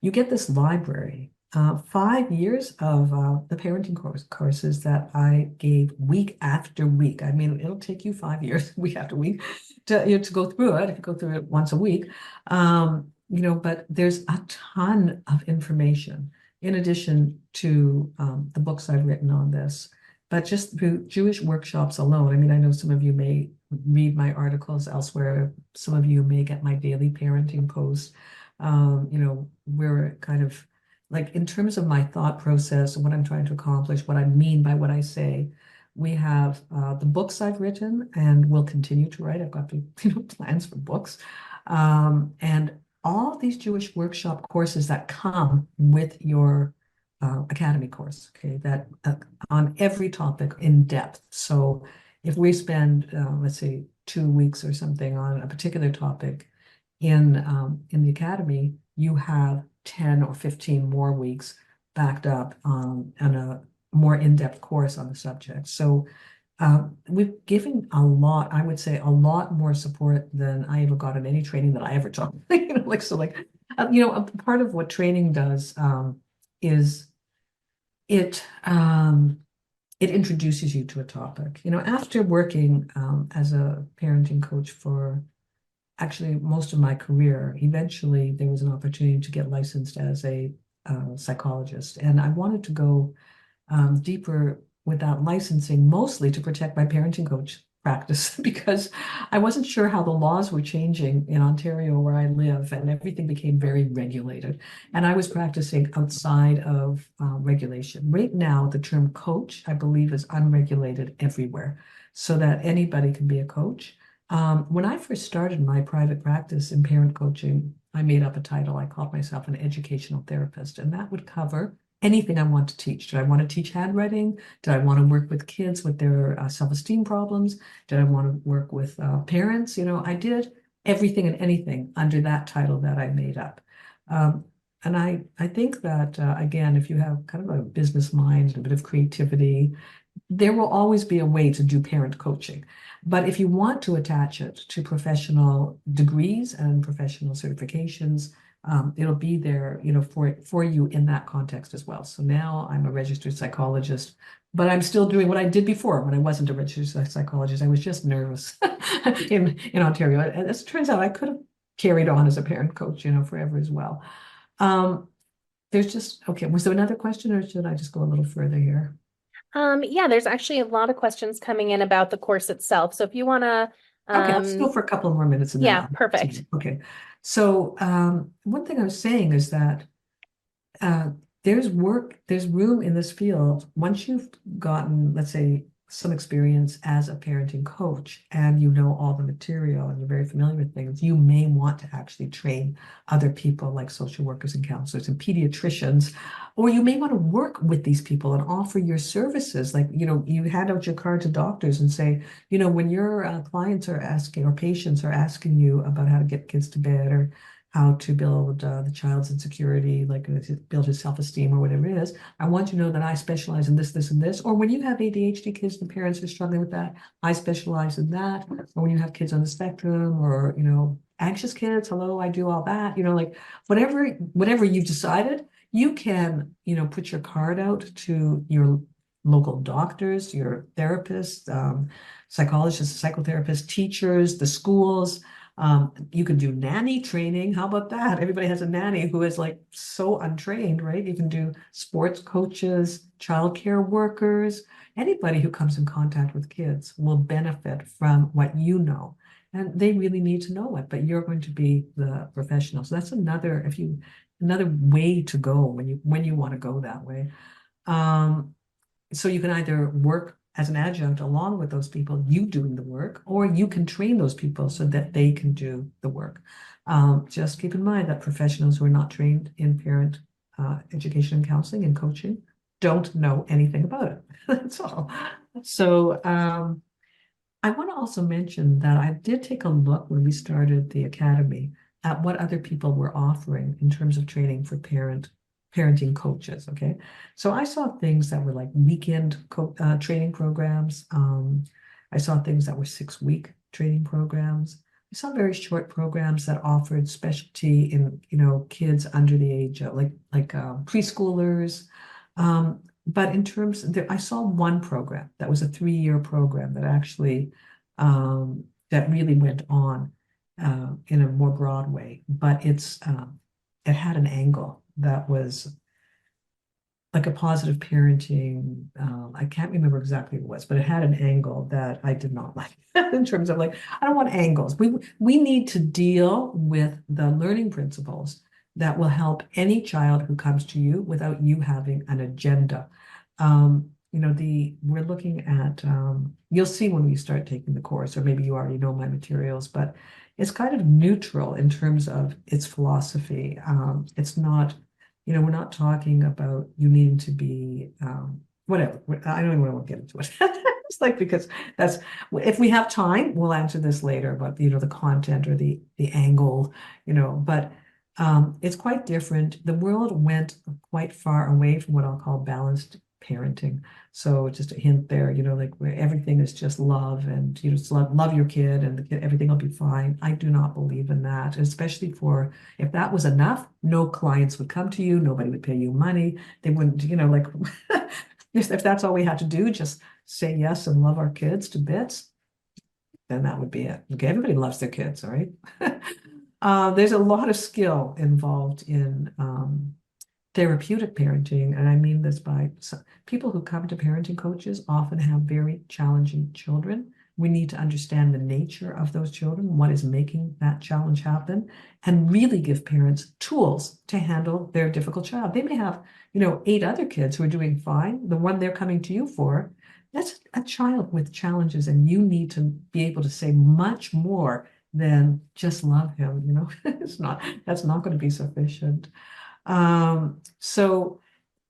S2: you get this library. 5 years of the parenting courses that I gave week after week. I mean, it'll take you 5 years, week after week, to go through it if you go through it once a week. But there's a ton of information in addition to the books I've written on this. But just through Jewish workshops alone, I mean, I know some of you may read my articles elsewhere. Some of you may get my daily parenting posts. We're kind of like, in terms of my thought process and what I'm trying to accomplish, what I mean by what I say, we have the books I've written and will continue to write. I've got plans for books, and all these Jewish workshop courses that come with your academy course. Okay, that on every topic in depth. So if we spend, let's say, 2 weeks or something on a particular topic in the academy, you have 10 or 15 more weeks backed up on a more in-depth course on the subject. So we've given a lot, I would say, a lot more support than I ever got in any training that I ever took. A part of what training does is it introduces you to a topic. After working as a parenting coach for actually most of my career, eventually there was an opportunity to get licensed as a psychologist. And I wanted to go deeper with that licensing, mostly to protect my parenting coach practice, because I wasn't sure how the laws were changing in Ontario where I live, and everything became very regulated. And I was practicing outside of regulation. Right now, the term coach, I believe, is unregulated everywhere, so that anybody can be a coach. When I first started my private practice in parent coaching, I made up a title. I called myself an educational therapist, and that would cover anything I want to teach. Did I want to teach handwriting? Did I want to work with kids with their self-esteem problems? Did I want to work with parents? I did everything and anything under that title that I made up. And I think that, again, if you have kind of a business mind, a bit of creativity, there will always be a way to do parent coaching. But if you want to attach it to professional degrees and professional certifications, it'll be there, for you in that context as well. So now I'm a registered psychologist, but I'm still doing what I did before when I wasn't a registered psychologist. I was just nervous in Ontario. And as it turns out, I could have carried on as a parent coach, forever as well. Um, okay, was there another question or should I just go a little further here?
S1: Yeah, there's actually a lot of questions coming in about the course itself. So if you want to,
S2: Okay, let's go for a couple more minutes and then
S1: yeah,
S2: I'll.
S1: perfect.
S2: Okay. So one thing I was saying is that uh, there's room in this field. Once you've gotten, let's say, some experience as a parenting coach and you know all the material and you're very familiar with things, you may want to actually train other people like social workers and counselors and pediatricians, or you may want to work with these people and offer your services. Like, you hand out your card to doctors and say, when your clients are asking or patients are asking you about how to get kids to bed or how to build the child's insecurity, like to build his self-esteem or whatever it is. I want you to know that I specialize in this, this, and this. Or when you have ADHD kids, the parents are struggling with that, I specialize in that. Or when you have kids on the spectrum or, anxious kids, hello, I do all that. Like whatever you've decided, you can, put your card out to your local doctors, your therapists, psychologists, psychotherapists, teachers, the schools. You can do nanny training. How about that? Everybody has a nanny who is like so untrained, right? You can do sports coaches, childcare workers. Anybody who comes in contact with kids will benefit from what you know. And they really need to know it, but you're going to be the professional. So that's another way to go when you want to go that way. Um, so you can either work as an adjunct along with those people, you doing the work, or you can train those people so that they can do the work. Just keep in mind that professionals who are not trained in parent education and counseling and coaching don't know anything about it. That's all. So I want to also mention that I did take a look when we started the academy at what other people were offering in terms of training for parenting coaches. Okay, so I saw things that were like weekend training programs. I saw things that were 6-week training programs. I saw very short programs that offered specialty in kids under the age of like preschoolers. But in terms, I saw one program that was a 3-year program that actually that really went on in a more broad way, but it had an angle that was like a positive parenting. I can't remember exactly what it was, but it had an angle that I did not like in terms of like, I don't want angles. We need to deal with the learning principles that will help any child who comes to you without you having an agenda. We're looking at, you'll see when we start taking the course, or maybe you already know my materials, but it's kind of neutral in terms of its philosophy. It's not, we're not talking about you needing to be whatever. I don't even want to get into it. It's like because that's if we have time, we'll answer this later about the content or the angle, but it's quite different. The world went quite far away from what I'll call balanced parenting. So just a hint there, like where everything is just love and you just love your kid and the kid, everything will be fine. I do not believe in that, especially for if that was enough, no clients would come to you, nobody would pay you money. They wouldn't, like if that's all we had to do, just say yes and love our kids to bits, then that would be it. Okay, everybody loves their kids, all right? There's a lot of skill involved in therapeutic parenting, and I mean this by people who come to parenting coaches often have very challenging children. We need to understand the nature of those children, what is making that challenge happen, and really give parents tools to handle their difficult child. They may have, 8 other kids who are doing fine. The one they're coming to you for, that's a child with challenges, and you need to be able to say much more than just love him. That's not going to be sufficient. So,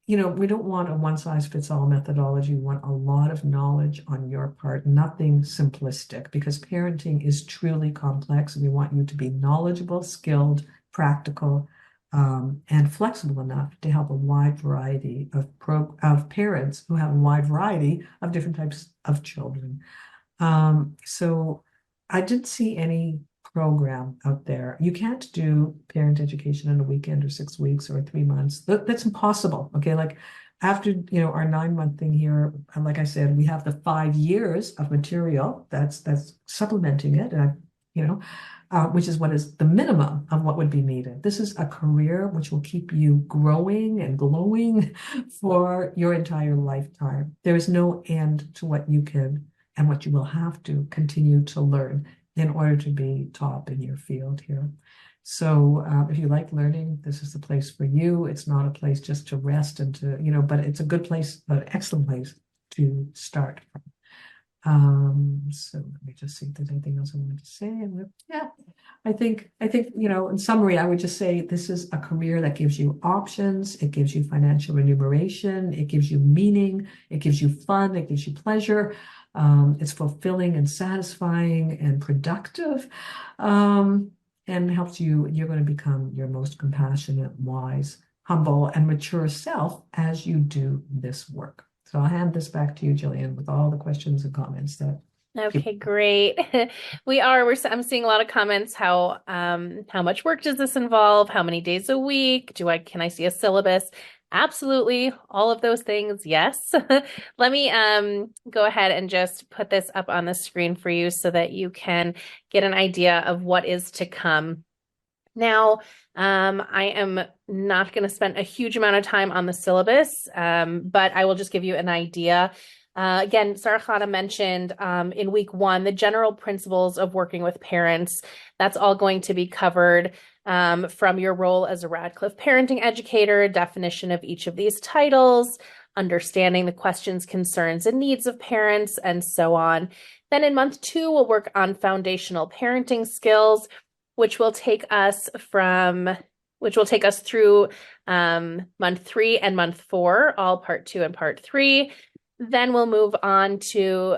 S2: we don't want a one size fits all methodology. We want a lot of knowledge on your part, nothing simplistic, because parenting is truly complex and we want you to be knowledgeable, skilled, practical, and flexible enough to help a wide variety of parents who have a wide variety of different types of children. So I didn't see any program out there. You can't do parent education in a weekend or 6 weeks or 3 months. That's impossible. Okay. Like after, our 9 month thing here, and like I said, we have the 5 years of material that's supplementing it. And which is what is the minimum of what would be needed. This is a career which will keep you growing and glowing for your entire lifetime. There is no end to what you can and what you will have to continue to learn in order to be top in your field here. So if you like learning, this is the place for you. It's not a place just to rest and but it's a good place, an excellent place to start from. So let me just see if there's anything else I wanted to say. Yeah, I think, in summary, I would just say this is a career that gives you options. It gives you financial remuneration. It gives you meaning. It gives you fun. It gives you pleasure. It's fulfilling and satisfying and productive. And helps you, you're going to become your most compassionate, wise, humble, and mature self as you do this work. So I'll hand this back to you, Jillian, with all the questions and comments that
S1: Okay, great. I'm seeing a lot of comments. How much work does this involve? How many days a week? Can I see a syllabus? Absolutely. All of those things. Yes. Let me go ahead and just put this up on the screen for you so that you can get an idea of what is to come. Now, I am not going to spend a huge amount of time on the syllabus, but I will just give you an idea. Again, Sarah Chana mentioned in week 1, the general principles of working with parents. That's all going to be covered from your role as a Radcliffe parenting educator, definition of each of these titles, understanding the questions, concerns, and needs of parents, and so on. Then in month 2, we'll work on foundational parenting skills, which will take us through month 3 and month 4, all part 2 and part 3. Then we'll move on to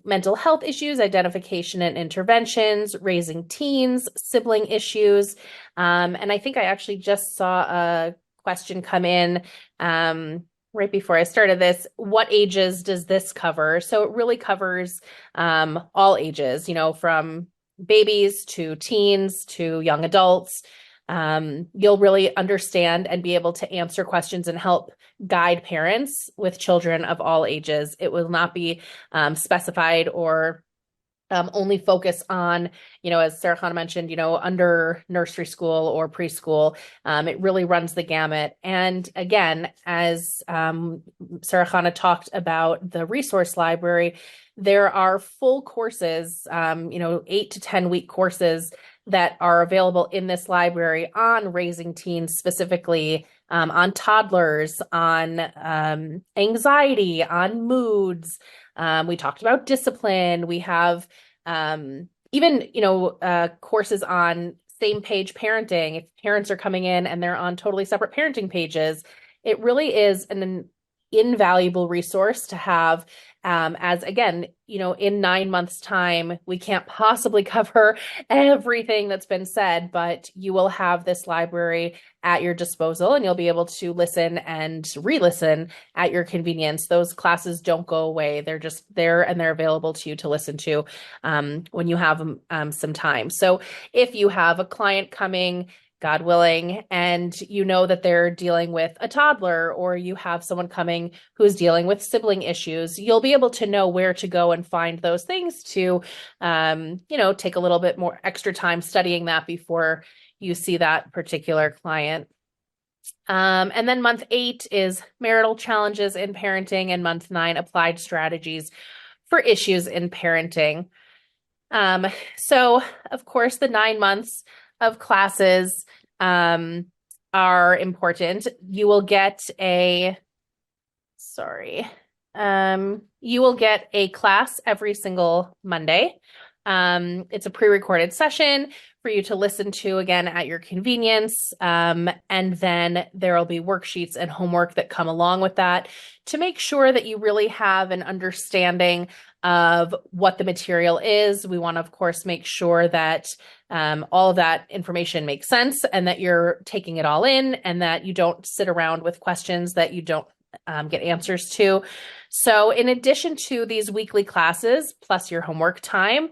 S1: mental health issues, identification and interventions, raising teens, sibling issues. And I think I actually just saw a question come in right before I started this. What ages does this cover? So it really covers all ages, from babies to teens to young adults. You'll really understand and be able to answer questions and help guide parents with children of all ages. It will not be specified or only focus on, as Sarah Chana mentioned, under nursery school or preschool. It really runs the gamut. And again, as Sarah Chana talked about the resource library, there are full courses, 8 to 10 week courses that are available in this library on raising teens specifically, on toddlers, on anxiety, on moods. We talked about discipline. We have even, courses on same page parenting. If parents are coming in and they're on totally separate parenting pages, it really is an invaluable resource to have. As again, in 9 months' time, we can't possibly cover everything that's been said, but you will have this library at your disposal and you'll be able to listen and re-listen at your convenience. Those classes don't go away. They're just there and they're available to you to listen to when you have some time. So if you have a client coming, God willing, and that they're dealing with a toddler, or you have someone coming who's dealing with sibling issues, you'll be able to know where to go and find those things to, take a little bit more extra time studying that before you see that particular client. And then month 8 is marital challenges in parenting, and month 9, applied strategies for issues in parenting. So of course, the 9 months of classes are important. You will get a class every single Monday. It's a pre-recorded session for you to listen to again at your convenience. And then there will be worksheets and homework that come along with that to make sure that you really have an understanding of what the material is. We want to, of course, make sure that all of that information makes sense and that you're taking it all in and that you don't sit around with questions that you don't get answers to. So in addition to these weekly classes, plus your homework time,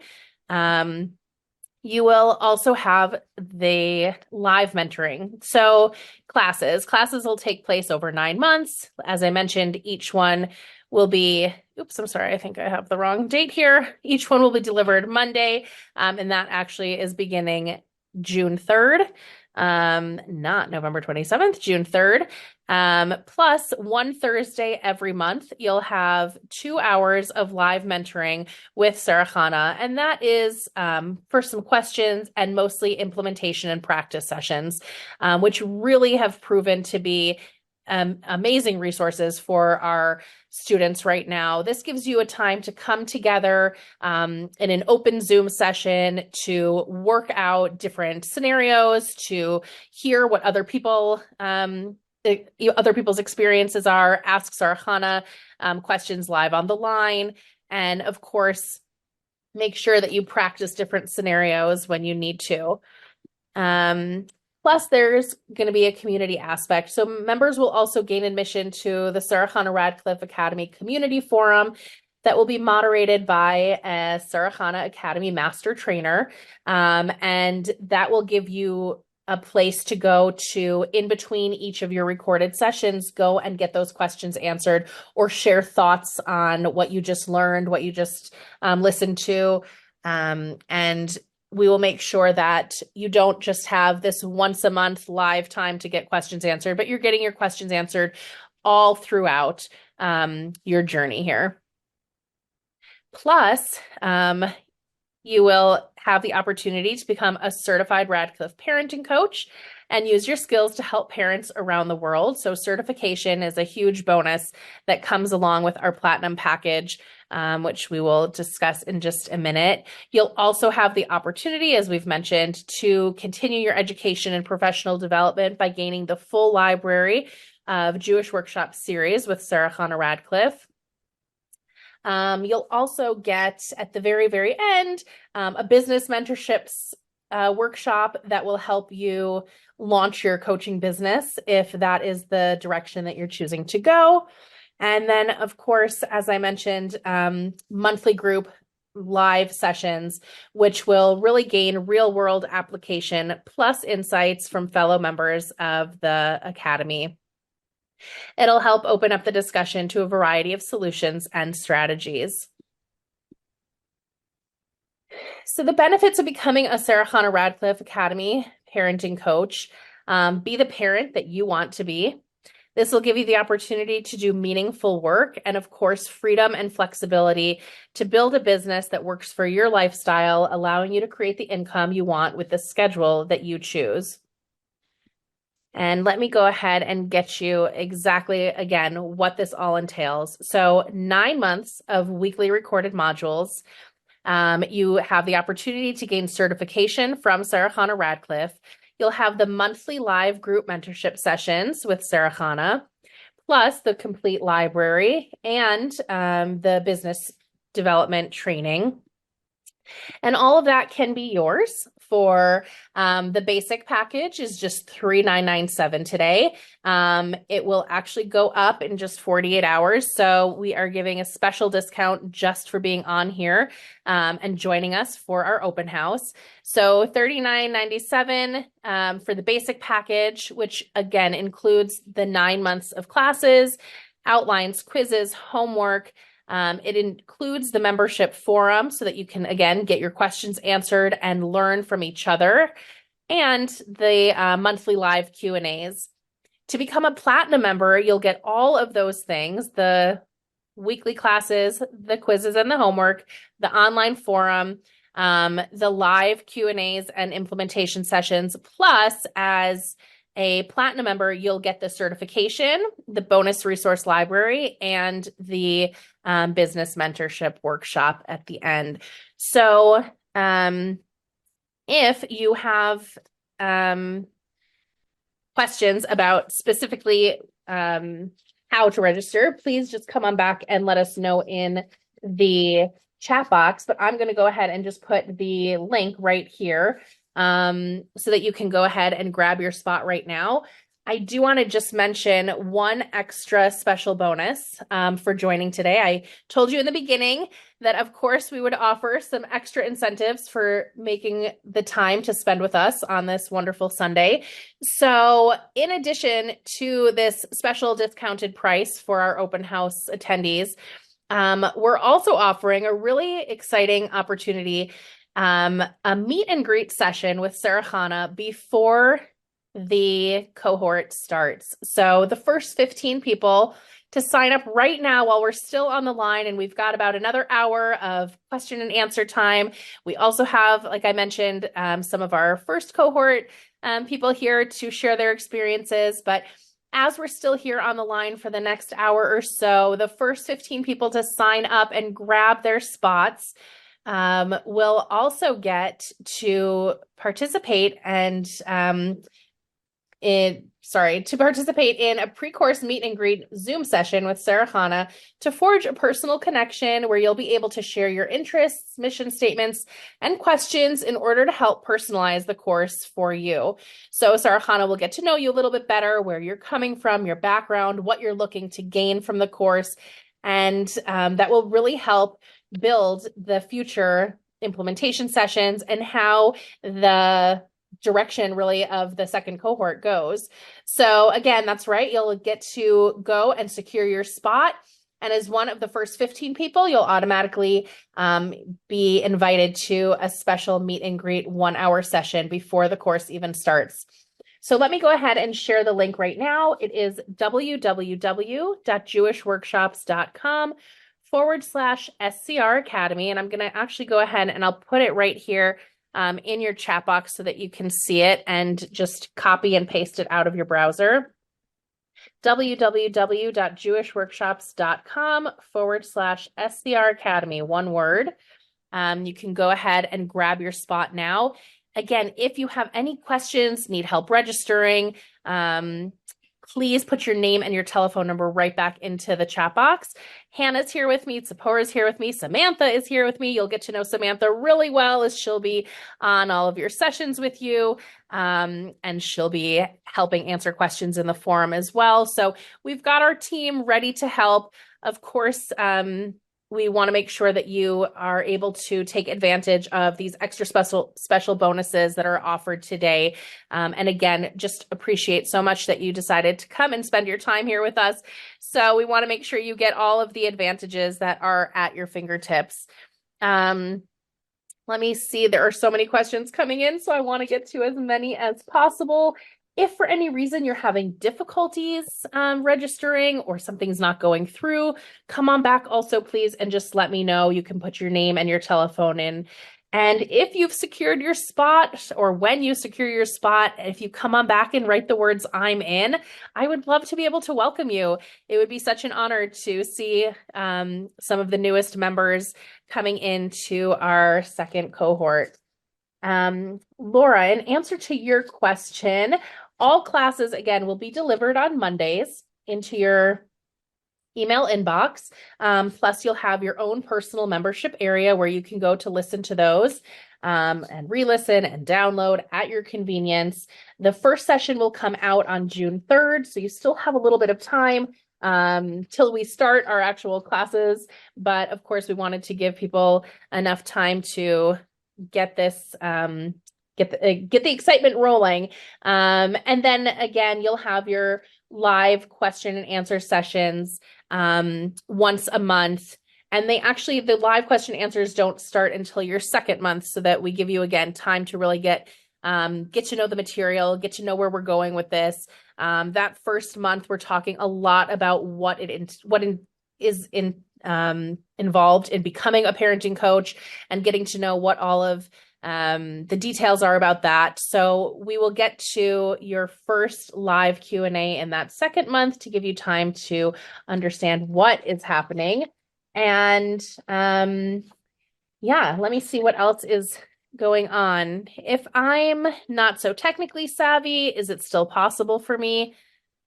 S1: You will also have the live mentoring. So classes will take place over 9 months. As I mentioned, each one will be, oops, I'm sorry, I think I have the wrong date here. Each one will be delivered Monday, and that actually is beginning June 3rd, not November 27th, June 3rd. Plus one Thursday every month, you'll have 2 hours of live mentoring with Sarah Chana, and that is for some questions and mostly implementation and practice sessions, which really have proven to be amazing resources for our students right now. This gives you a time to come together in an open Zoom session to work out different scenarios, to hear what other people's experiences are, ask Sarah Chana questions live on the line, and of course, make sure that you practice different scenarios when you need to. Plus, there's going to be a community aspect. So members will also gain admission to the Sarah Chana Radcliffe Academy Community Forum that will be moderated by a Sarah Chana Academy Master Trainer. And that will give you a place to go to in between each of your recorded sessions, go and get those questions answered or share thoughts on what you just learned, what you just listened to. And we will make sure that you don't just have this once a month live time to get questions answered, but you're getting your questions answered all throughout your journey here. Plus, you will have the opportunity to become a certified Radcliffe parenting coach and use your skills to help parents around the world. So certification is a huge bonus that comes along with our platinum package, which we will discuss in just a minute. You'll also have the opportunity, as we've mentioned, to continue your education and professional development by gaining the full library of Jewish Workshop series with Sarah Chana Radcliffe. You'll also get at the very, very end a business mentorships workshop that will help you launch your coaching business if that is the direction that you're choosing to go. And then, of course, as I mentioned, monthly group live sessions, which will really gain real world application plus insights from fellow members of the Academy. It'll help open up the discussion to a variety of solutions and strategies. So the benefits of becoming a Sarah Chana Radcliffe Academy parenting coach: be the parent that you want to be. This will give you the opportunity to do meaningful work and, of course, freedom and flexibility to build a business that works for your lifestyle, allowing you to create the income you want with the schedule that you choose. And let me go ahead and get you exactly, again, what this all entails. So 9 months of weekly recorded modules. You have the opportunity to gain certification from Sarah Chana Radcliffe. You'll have the monthly live group mentorship sessions with Sarah Chana, plus the complete library and the business development training. And all of that can be yours for the basic package is just $3,997 today. It will actually go up in just 48 hours. So we are giving a special discount just for being on here and joining us for our open house. So $39.97 for the basic package, which again includes the 9 months of classes, outlines, quizzes, homework. It includes the membership forum so that you can, again, get your questions answered and learn from each other, and the monthly live Q&As. To become a platinum member, you'll get all of those things: the weekly classes, the quizzes and the homework, the online forum, the live Q&As and implementation sessions, plus as a platinum member, you'll get the certification, the bonus resource library, and the business mentorship workshop at the end. So if you have questions about specifically how to register, please just come on back and let us know in the chat box. But I'm going to go ahead and just put the link right here so that you can go ahead and grab your spot right now. I do want to just mention one extra special bonus for joining today. I told you in the beginning that, of course, we would offer some extra incentives for making the time to spend with us on this wonderful Sunday. So, in addition to this special discounted price for our open house attendees, we're also offering a really exciting opportunity, a meet and greet session with Sarah Chana before the cohort starts. So the first 15 people to sign up right now while we're still on the line, and we've got about another hour of question and answer time. We also have, like I mentioned, some of our first cohort people here to share their experiences. But as we're still here on the line for the next hour or so, the first 15 people to sign up and grab their spots will also get to participate to participate in a pre-course meet and greet Zoom session with Sarah Chana to forge a personal connection where you'll be able to share your interests, mission statements, and questions in order to help personalize the course for you. So Sarah Chana will get to know you a little bit better, where you're coming from, your background, what you're looking to gain from the course, and that will really help build the future implementation sessions and how the direction really of the second cohort goes. So again, that's right. You'll get to go and secure your spot. And as one of the first 15 people, you'll automatically be invited to a special meet and greet 1-hour session before the course even starts. So let me go ahead and share the link right now. It is www.jewishworkshops.com/SCR Academy. And I'm going to actually go ahead and I'll put it right here in your chat box so that you can see it and just copy and paste it out of your browser. www.jewishworkshops.com/SCR Academy, one word. You can go ahead and grab your spot now. Again, if you have any questions, need help registering, please put your name and your telephone number right back into the chat box. Hannah's here with me. Tzipora's here with me. Samantha is here with me. You'll get to know Samantha really well, as she'll be on all of your sessions with you. And she'll be helping answer questions in the forum as well. So we've got our team ready to help. Of course, we want to make sure that you are able to take advantage of these extra special bonuses that are offered today. And again, just appreciate so much that you decided to come and spend your time here with us. So we want to make sure you get all of the advantages that are at your fingertips. Let me see. There are so many questions coming in, so I want to get to as many as possible. If for any reason you're having difficulties registering or something's not going through, come on back also, please, and just let me know. You can put your name and your telephone in. And if you've secured your spot, or when you secure your spot, if you come on back and write the words "I'm in," I would love to be able to welcome you. It would be such an honor to see some of the newest members coming into our second cohort. Laura, in answer to your question, all classes, again, will be delivered on Mondays into your email inbox. Plus, you'll have your own personal membership area where you can go to listen to those and re-listen and download at your convenience. The first session will come out on June 3rd, so you still have a little bit of time till we start our actual classes. But of course, we wanted to give people enough time to get this get the excitement rolling. And then again, you'll have your live question and answer sessions once a month. And the live question and answers don't start until your second month, so that we give you, again, time to really get to know the material, get to know where we're going with this. That first month, we're talking a lot about what is involved in becoming a parenting coach and getting to know what all of the details are about that. So we will get to your first live Q&A in that second month to give you time to understand what is happening. And let me see what else is going on. If I'm not so technically savvy, is it still possible for me?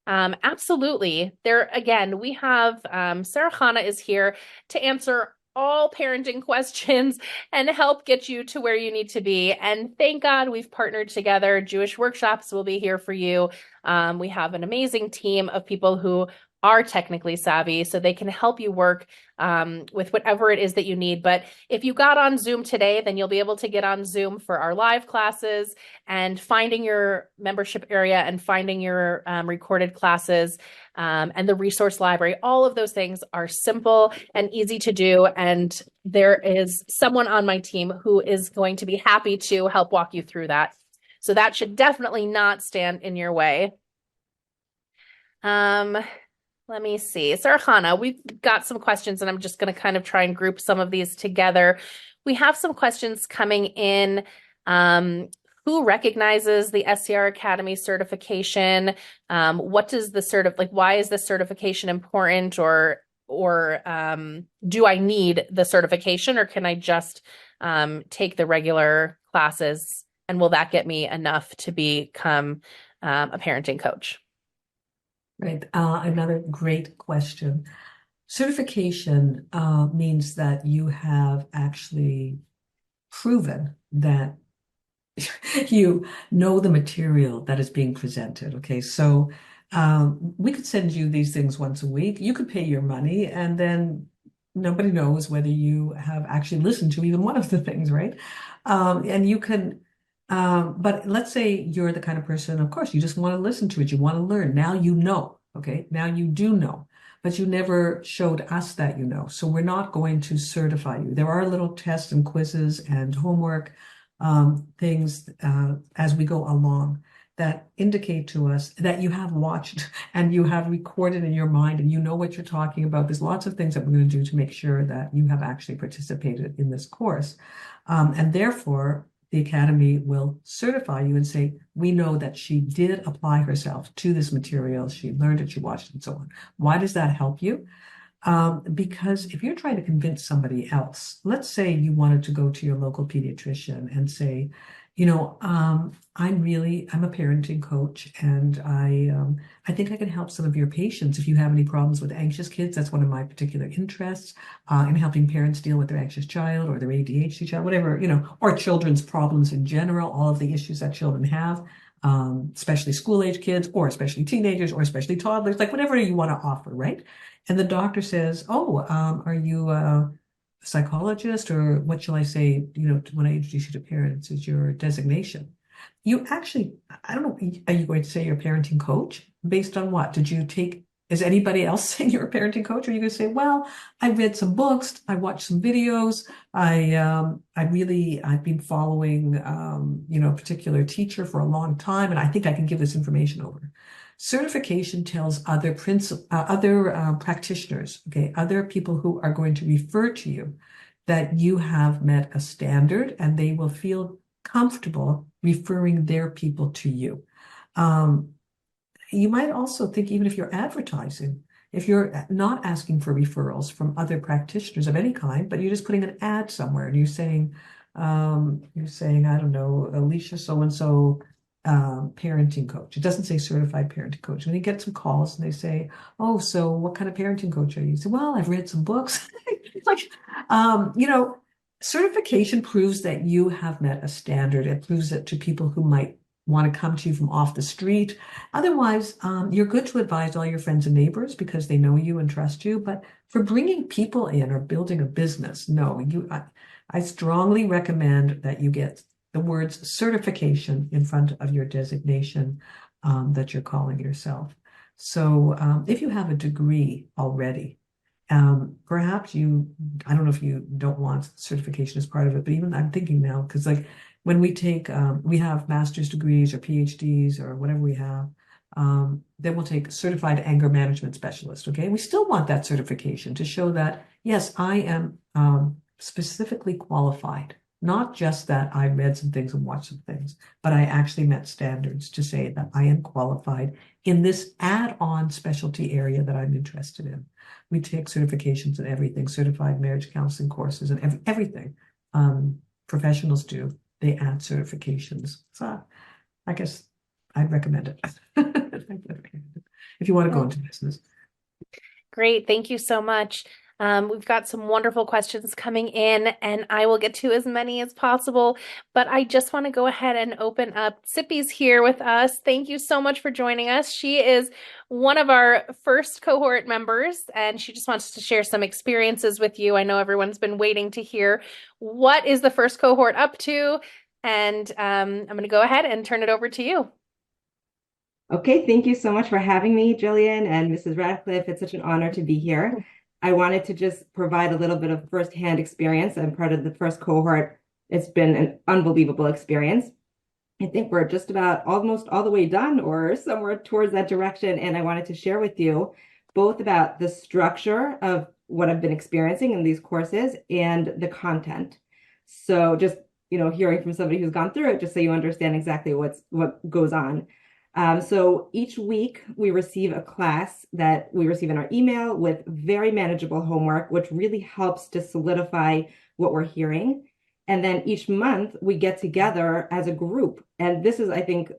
S1: Absolutely. There, again, we have Sarah Chana is here to answer all parenting questions and help get you to where you need to be. And thank God we've partnered together. Jewish Workshops will be here for you. We have an amazing team of people who are technically savvy, so they can help you work with whatever it is that you need. But if you got on Zoom today, then you'll be able to get on Zoom for our live classes and finding your membership area and finding your recorded classes and the resource library. All of those things are simple and easy to do. And there is someone on my team who is going to be happy to help walk you through that. So that should definitely not stand in your way. Um, Let me see. Sarahana, we've got some questions, and I'm just going to kind of try and group some of these together. We have some questions coming in. Who recognizes the SCR Academy certification? What does the why is this certification important? Or do I need the certification, or can I just take the regular classes? And will that get me enough to become a parenting coach?
S2: Right. Another great question. Certification means that you have actually proven that you know the material that is being presented. Okay, so we could send you these things once a week. You could pay your money, and then nobody knows whether you have actually listened to even one of the things, right? And you can, but let's say you're the kind of person, of course, you just want to listen to it. You want to learn. Now you know, okay? Now you do know, but you never showed us that you know. So we're not going to certify you. There are little tests and quizzes and homework things as we go along that indicate to us that you have watched and you have recorded in your mind and you know what you're talking about. There's lots of things that we're going to do to make sure that you have actually participated in this course. And therefore, the Academy will certify you and say, we know that she did apply herself to this material. She learned it, she watched it, and so on. Why does that help you? Because if you're trying to convince somebody else, let's say you wanted to go to your local pediatrician and say, I'm a parenting coach, and I think I can help some of your patients if you have any problems with anxious kids. That's one of my particular interests in helping parents deal with their anxious child or their ADHD child, whatever, or children's problems in general, all of the issues that children have. Especially school age kids, or especially teenagers, or especially toddlers, like whatever you want to offer, right? And the doctor says, "Oh, are you a psychologist, or what shall I say? When I introduce you to parents, is your designation?" You actually, I don't know, are you going to say you're a parenting coach based on what? Is anybody else saying you're a parenting coach? Or are you going to say, well, I read some books, I watched some videos, I've been following, a particular teacher for a long time, and I think I can give this information over. Certification tells other practitioners, okay, other people who are going to refer to you, that you have met a standard, and they will feel comfortable referring their people to you. You might also think, even if you're advertising, if you're not asking for referrals from other practitioners of any kind, but you're just putting an ad somewhere and you're saying, I don't know, Alicia so-and-so parenting coach. It doesn't say certified parenting coach. And you get some calls and they say, oh, so what kind of parenting coach are you? You say, well, I've read some books. Like, certification proves that you have met a standard. It proves it to people who might want to come to you from off the street. Otherwise, you're good to advise all your friends and neighbors because they know you and trust you. But for bringing people in or building a business, no, I strongly recommend that you get the words certification in front of your designation that you're calling yourself. So if you have a degree already, perhaps I don't know if you don't want certification as part of it, but even I'm thinking now, because like when we have master's degrees or PhDs or whatever we have, then we'll take certified anger management specialist. Okay. We still want that certification to show that, yes, I am specifically qualified, not just that I read some things and watched some things, but I actually met standards to say that I am qualified in this add-on specialty area that I'm interested in. We take certifications in everything, certified marriage counseling courses and everything. Professionals do. They add certifications. So I guess I'd recommend it. If you want to go into business.
S1: Great. Thank you so much. We've got some wonderful questions coming in, and I will get to as many as possible. But I just want to go ahead and open up. Sippy's here with us. Thank you so much for joining us. She is one of our first cohort members, and she just wants to share some experiences with you. I know everyone's been waiting to hear what is the first cohort up to, and I'm going to go ahead and turn it over to you.
S3: Okay, thank you so much for having me, Jillian and Mrs. Radcliffe. It's such an honor to be here. I wanted to just provide a little bit of firsthand experience. I'm part of the first cohort. It's been an unbelievable experience. I think we're just about almost all the way done or somewhere towards that direction. And I wanted to share with you both about the structure of what I've been experiencing in these courses and the content. So just, hearing from somebody who's gone through it, just so you understand exactly what goes on. So each week we receive a class that we receive in our email with very manageable homework, which really helps to solidify what we're hearing. And then each month we get together as a group. And this is, I think,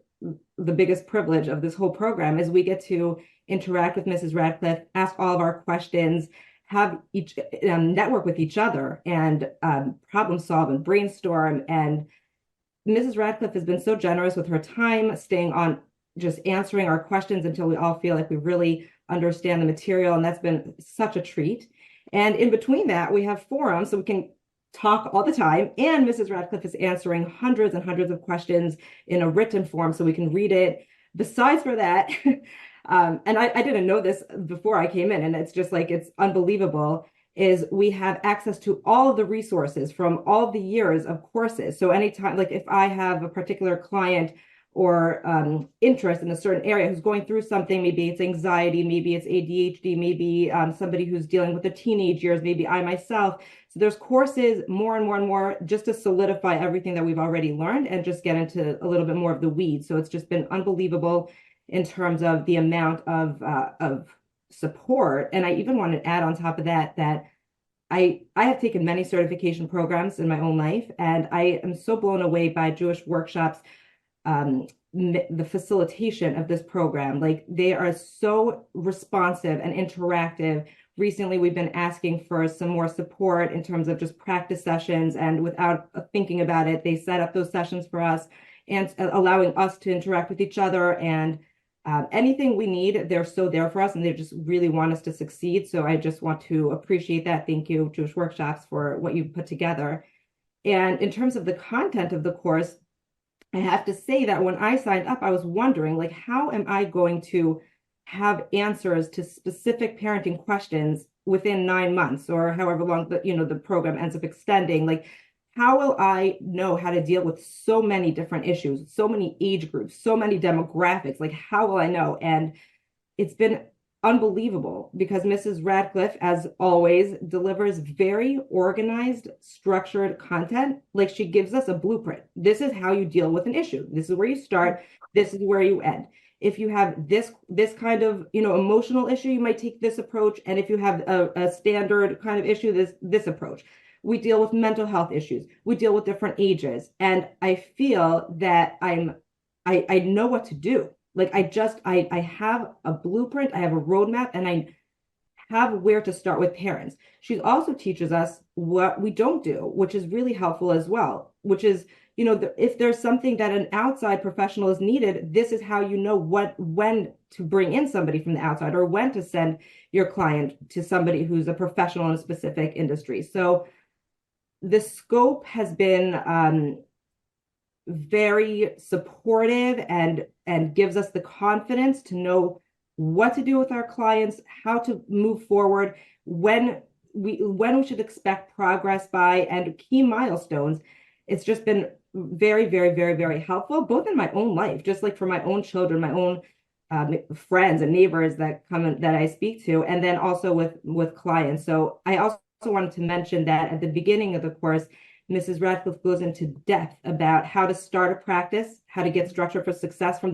S3: the biggest privilege of this whole program is we get to interact with Mrs. Radcliffe, ask all of our questions, have each network with each other and problem solve and brainstorm. And Mrs. Radcliffe has been so generous with her time, staying on, just answering our questions until we all feel like we really understand the material. And that's been such a treat. And in between that, we have forums so we can talk all the time. And Mrs. Radcliffe is answering hundreds and hundreds of questions in a written form so we can read it. Besides for that, and I didn't know this before I came in, and it's just like, it's unbelievable, is we have access to all of the resources from all of the years of courses. So anytime, like if I have a particular client or interest in a certain area who's going through something, maybe it's anxiety, maybe it's ADHD, maybe somebody who's dealing with the teenage years, maybe I myself. So there's courses more and more and more just to solidify everything that we've already learned and just get into a little bit more of the weeds. So it's just been unbelievable in terms of the amount of support. And I even want to add on top of that, that I have taken many certification programs in my own life, and I am so blown away by Jewish workshops, the facilitation of this program. Like they are so responsive and interactive. Recently, we've been asking for some more support in terms of just practice sessions, and without thinking about it, they set up those sessions for us and allowing us to interact with each other. And anything we need, they're so there for us, and they just really want us to succeed. So I just want to appreciate that. Thank you, Jewish Workshops, for what you've put together. And in terms of the content of the course, I have to say that when I signed up, I was wondering, like, how am I going to have answers to specific parenting questions within 9 months or however long the program ends up extending? Like, how will I know how to deal with so many different issues, so many age groups, so many demographics? Like, how will I know? And it's been unbelievable because Mrs. Radcliffe, as always, delivers very organized, structured content. Like she gives us a blueprint. This is how you deal with an issue. This is where you start. This is where you end. If you have this kind of emotional issue, you might take this approach. And if you have a standard kind of issue, this approach. We deal with mental health issues. We deal with different ages. And I feel that I know what to do. Like I have a blueprint, I have a roadmap, and I have where to start with parents. She also teaches us what we don't do, which is really helpful as well, which is, if there's something that an outside professional is needed, this is how you know when to bring in somebody from the outside or when to send your client to somebody who's a professional in a specific industry. So the scope has been very supportive and gives us the confidence to know what to do with our clients, how to move forward, when we should expect progress by, and key milestones. It's just been very, very, very, very helpful, both in my own life, just like for my own children, my own friends and neighbors that come in, that I speak to, and then also with clients. So I also wanted to mention that at the beginning of the course, Mrs. Radcliffe goes into depth about how to start a practice, how to get structure for success from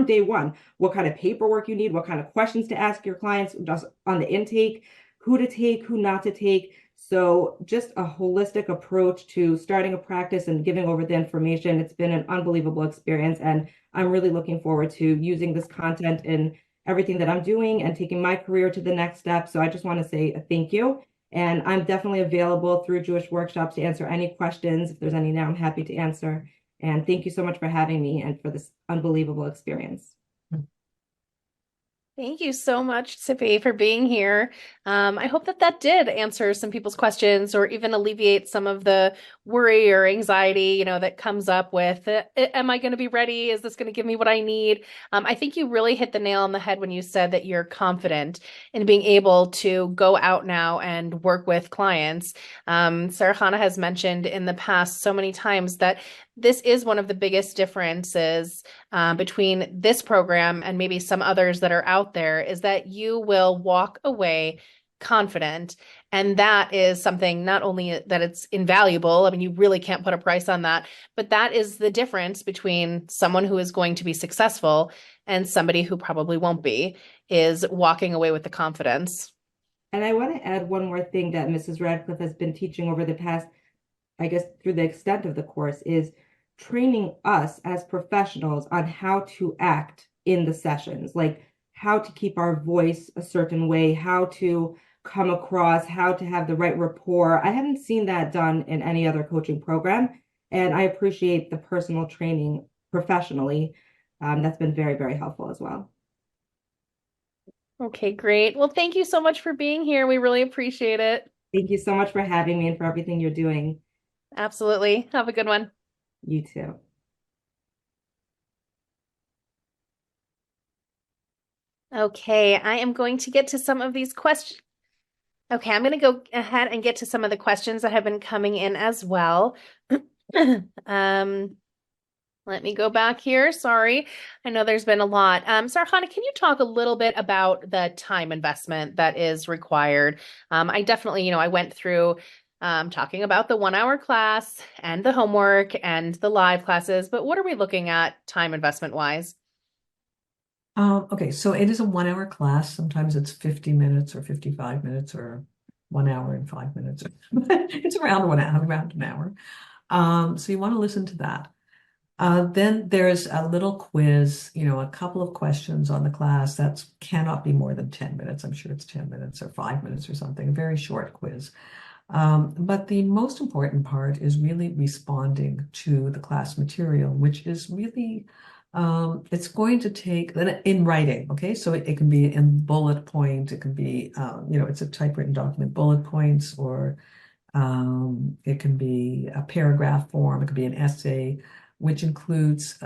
S3: day one, what kind of paperwork you need, what kind of questions to ask your clients just on the intake, who to take, who not to take. So just a holistic approach to starting a practice and giving over the information. It's been an unbelievable experience, and I'm really looking forward to using this content in everything that I'm doing and taking my career to the next step. So I just want to say a thank you. And I'm definitely available through Jewish Workshops to answer any questions. If there's any now, I'm happy to answer. And thank you so much for having me and for this unbelievable experience.
S1: Thank you so much, Sippy, for being here. I hope that that did answer some people's questions or even alleviate some of the worry or anxiety, that comes up with, am I going to be ready? Is this going to give me what I need? I think you really hit the nail on the head when you said that you're confident in being able to go out now and work with clients. Sarah Chana has mentioned in the past so many times that this is one of the biggest differences between this program and maybe some others that are out there is that you will walk away confident. And that is something not only that it's invaluable, I mean, you really can't put a price on that, but that is the difference between someone who is going to be successful and somebody who probably won't be, is walking away with the confidence.
S3: And I want to add one more thing that Mrs. Radcliffe has been teaching over the past, I guess, through the extent of the course, is training us as professionals on how to act in the sessions, like how to keep our voice a certain way, how to come across, how to have the right rapport. I haven't seen that done in any other coaching program, and I appreciate the personal training professionally. That's been very, very helpful as well.
S1: Okay, great. Well, thank you so much for being here. We really appreciate it.
S3: Thank you so much for having me and for everything you're doing.
S1: Absolutely. Have a good one.
S3: You too.
S1: Okay, I am going to get to some of these questions. Okay, I'm going to go ahead and get to some of the questions that have been coming in as well. Let me go back here. Sorry. I know there's been a lot. Sarhana, can you talk a little bit about the time investment that is required? I definitely, I went through talking about the 1 hour class and the homework and the live classes, but what are we looking at time investment wise?
S2: Okay, so it is a 1 hour class. Sometimes it's 50 minutes or 55 minutes or 1 hour and 5 minutes. It's around 1 hour, around an hour. So you want to listen to that. Then there's a little quiz, a couple of questions on the class that cannot be more than 10 minutes. I'm sure it's 10 minutes or 5 minutes or something, a very short quiz. But the most important part is really responding to the class material, which is really, it's going to take, in writing, okay? So it can be in bullet point, it can be, it's a typewritten document, bullet points, or it can be a paragraph form, it could be an essay, which includes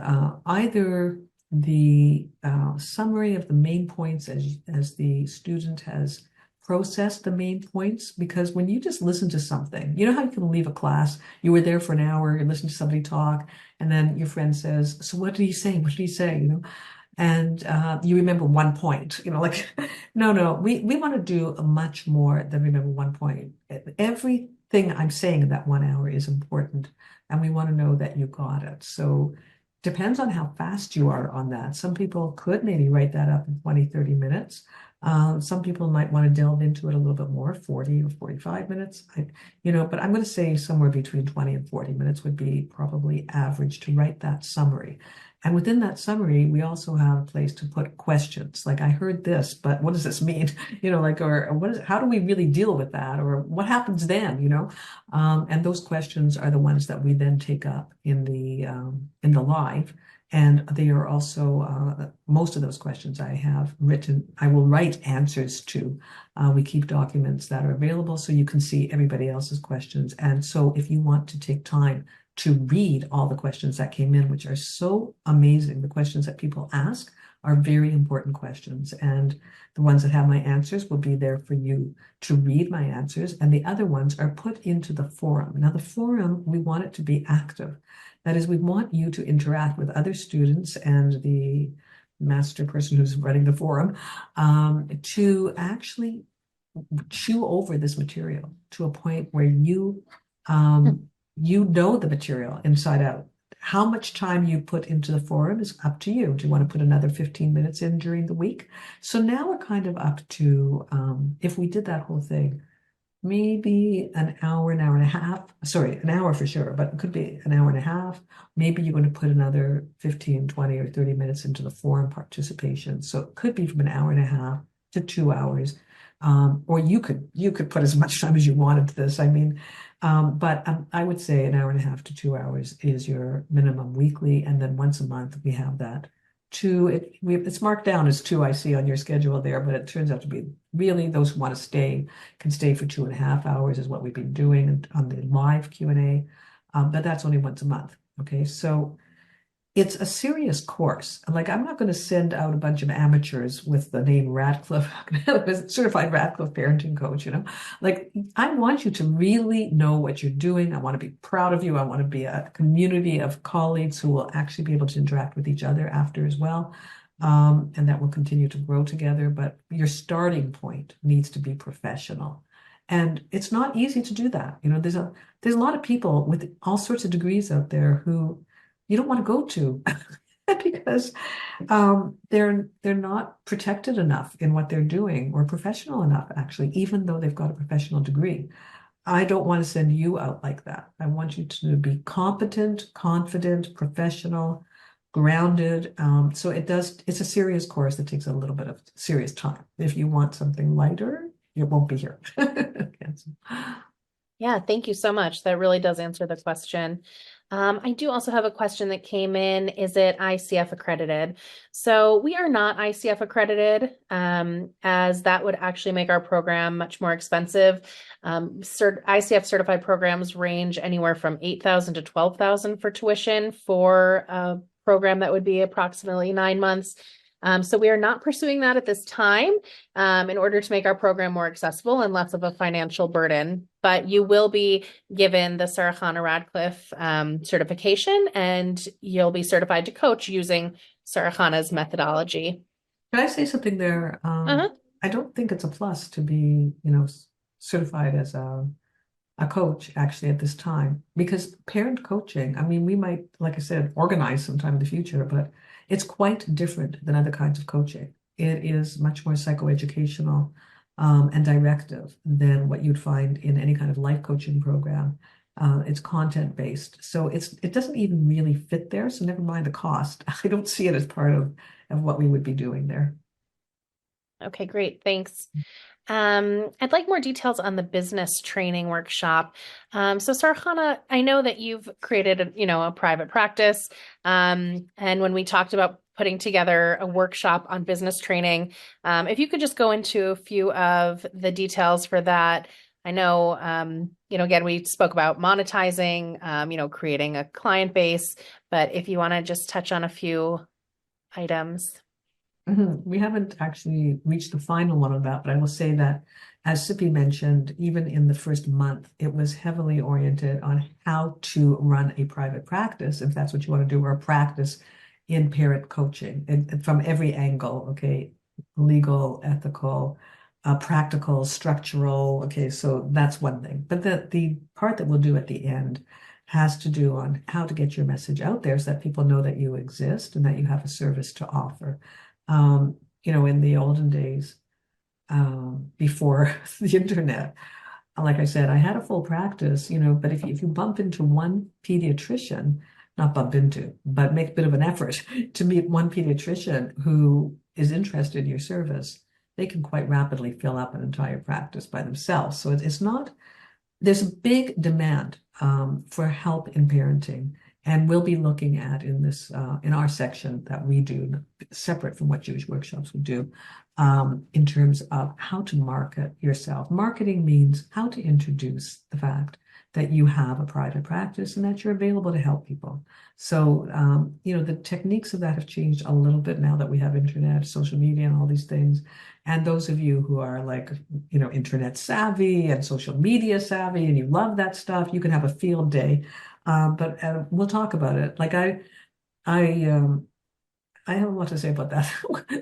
S2: either the summary of the main points as the student has processed the main points. Because when you just listen to something, you know how you can leave a class, you were there for an hour, you listen to somebody talk, and then your friend says, so what did he say? What did he say? And you remember one point, like, no, we want to do a much more than remember one point. Everything I'm saying in that 1 hour is important, and we want to know that you got it. So depends on how fast you are on that. Some people could maybe write that up in 20, 30 minutes. Some people might want to delve into it a little bit more, 40 or 45 minutes. But I'm going to say somewhere between 20 and 40 minutes would be probably average to write that summary. And within that summary, we also have a place to put questions. Like, I heard this, but what does this mean? Or how do we really deal with that? Or what happens then, And those questions are the ones that we then take up in the live. And they are also, most of those questions I will write answers to. We keep documents that are available so you can see everybody else's questions. And so if you want to take time to read all the questions that came in, which are so amazing, the questions that people ask are very important questions. And the ones that have my answers will be there for you to read my answers. And the other ones are put into the forum. Now, the forum, we want it to be active. That is, we want you to interact with other students and the master person who's running the forum to actually chew over this material to a point where you know the material inside out. How much time you put into the forum is up to you. Do you want to put another 15 minutes in during the week? So now we're kind of up to, if we did that whole thing, maybe an hour and a half. Sorry, an hour for sure, but it could be an hour and a half. Maybe you're going to put another 15, 20, or 30 minutes into the forum participation. So it could be from an hour and a half to 2 hours. Or you could put as much time as you want into this. I mean, but I would say an hour and a half to 2 hours is your minimum weekly, and then once a month we have that two. It's marked down as two. I see on your schedule there, but it turns out to be really those who want to stay can stay for 2.5 hours is what we've been doing on the live Q&A. But that's only once a month. Okay, so it's a serious course. Like, I'm not going to send out a bunch of amateurs with the name Radcliffe, certified Radcliffe parenting coach, Like, I want you to really know what you're doing. I want to be proud of you. I want to be a community of colleagues who will actually be able to interact with each other after as well. And that will continue to grow together. But your starting point needs to be professional. And it's not easy to do that. There's a lot of people with all sorts of degrees out there who you don't want to go to because they're not protected enough in what they're doing or professional enough, actually, even though they've got a professional degree. I don't want to send you out like that. I want you to be competent, confident, professional, grounded. So it's a serious course that takes a little bit of serious time. If you want something lighter, it won't be here.
S1: Yeah, thank you so much. That really does answer the question. I do also have a question that came in. Is it ICF accredited? So we are not ICF accredited, as that would actually make our program much more expensive. ICF certified programs range anywhere from $8,000 to $12,000 for tuition for a program that would be approximately 9 months. So we are not pursuing that at this time, in order to make our program more accessible and less of a financial burden. But you will be given the Sarah Chana Radcliffe certification, and you'll be certified to coach using Sarah Chana's methodology.
S2: Can I say something there?
S1: Uh-huh.
S2: I don't think it's a plus to be, certified as a coach actually at this time, because parent coaching, I mean, we might, like I said, organize sometime in the future, but it's quite different than other kinds of coaching. It is much more psychoeducational and directive than what you'd find in any kind of life coaching program. It's content based, so it doesn't even really fit there. So never mind the cost. I don't see it as part of what we would be doing there.
S1: Okay, great. Thanks. I'd like more details on the business training workshop. So Sarah Chana, I know that you've created a private practice. And when we talked about putting together a workshop on business training, if you could just go into a few of the details for that. I know, again, we spoke about monetizing, creating a client base, but if you want to just touch on a few items.
S2: We haven't actually reached the final one of that, but I will say that, as Sippy mentioned, even in the first month, it was heavily oriented on how to run a private practice, if that's what you want to do, or a practice in parent coaching, and from every angle, okay, legal, ethical, practical, structural. Okay, so that's one thing. But the part that we'll do at the end has to do on how to get your message out there so that people know that you exist and that you have a service to offer. In the olden days, before the internet, like I said, I had a full practice, but if you bump into one pediatrician, not bump into, but make a bit of an effort to meet one pediatrician who is interested in your service, they can quite rapidly fill up an entire practice by themselves. So it's not, there's a big demand for help in parenting. And we'll be looking at in our section that we do, separate from what Jewish workshops would do, in terms of how to market yourself. Marketing means how to introduce the fact that you have a private practice and that you're available to help people. So, the techniques of that have changed a little bit now that we have internet, social media, and all these things. And those of you who are like, internet savvy and social media savvy, and you love that stuff, you can have a field day. But we'll talk about it. Like I have a lot to say about that.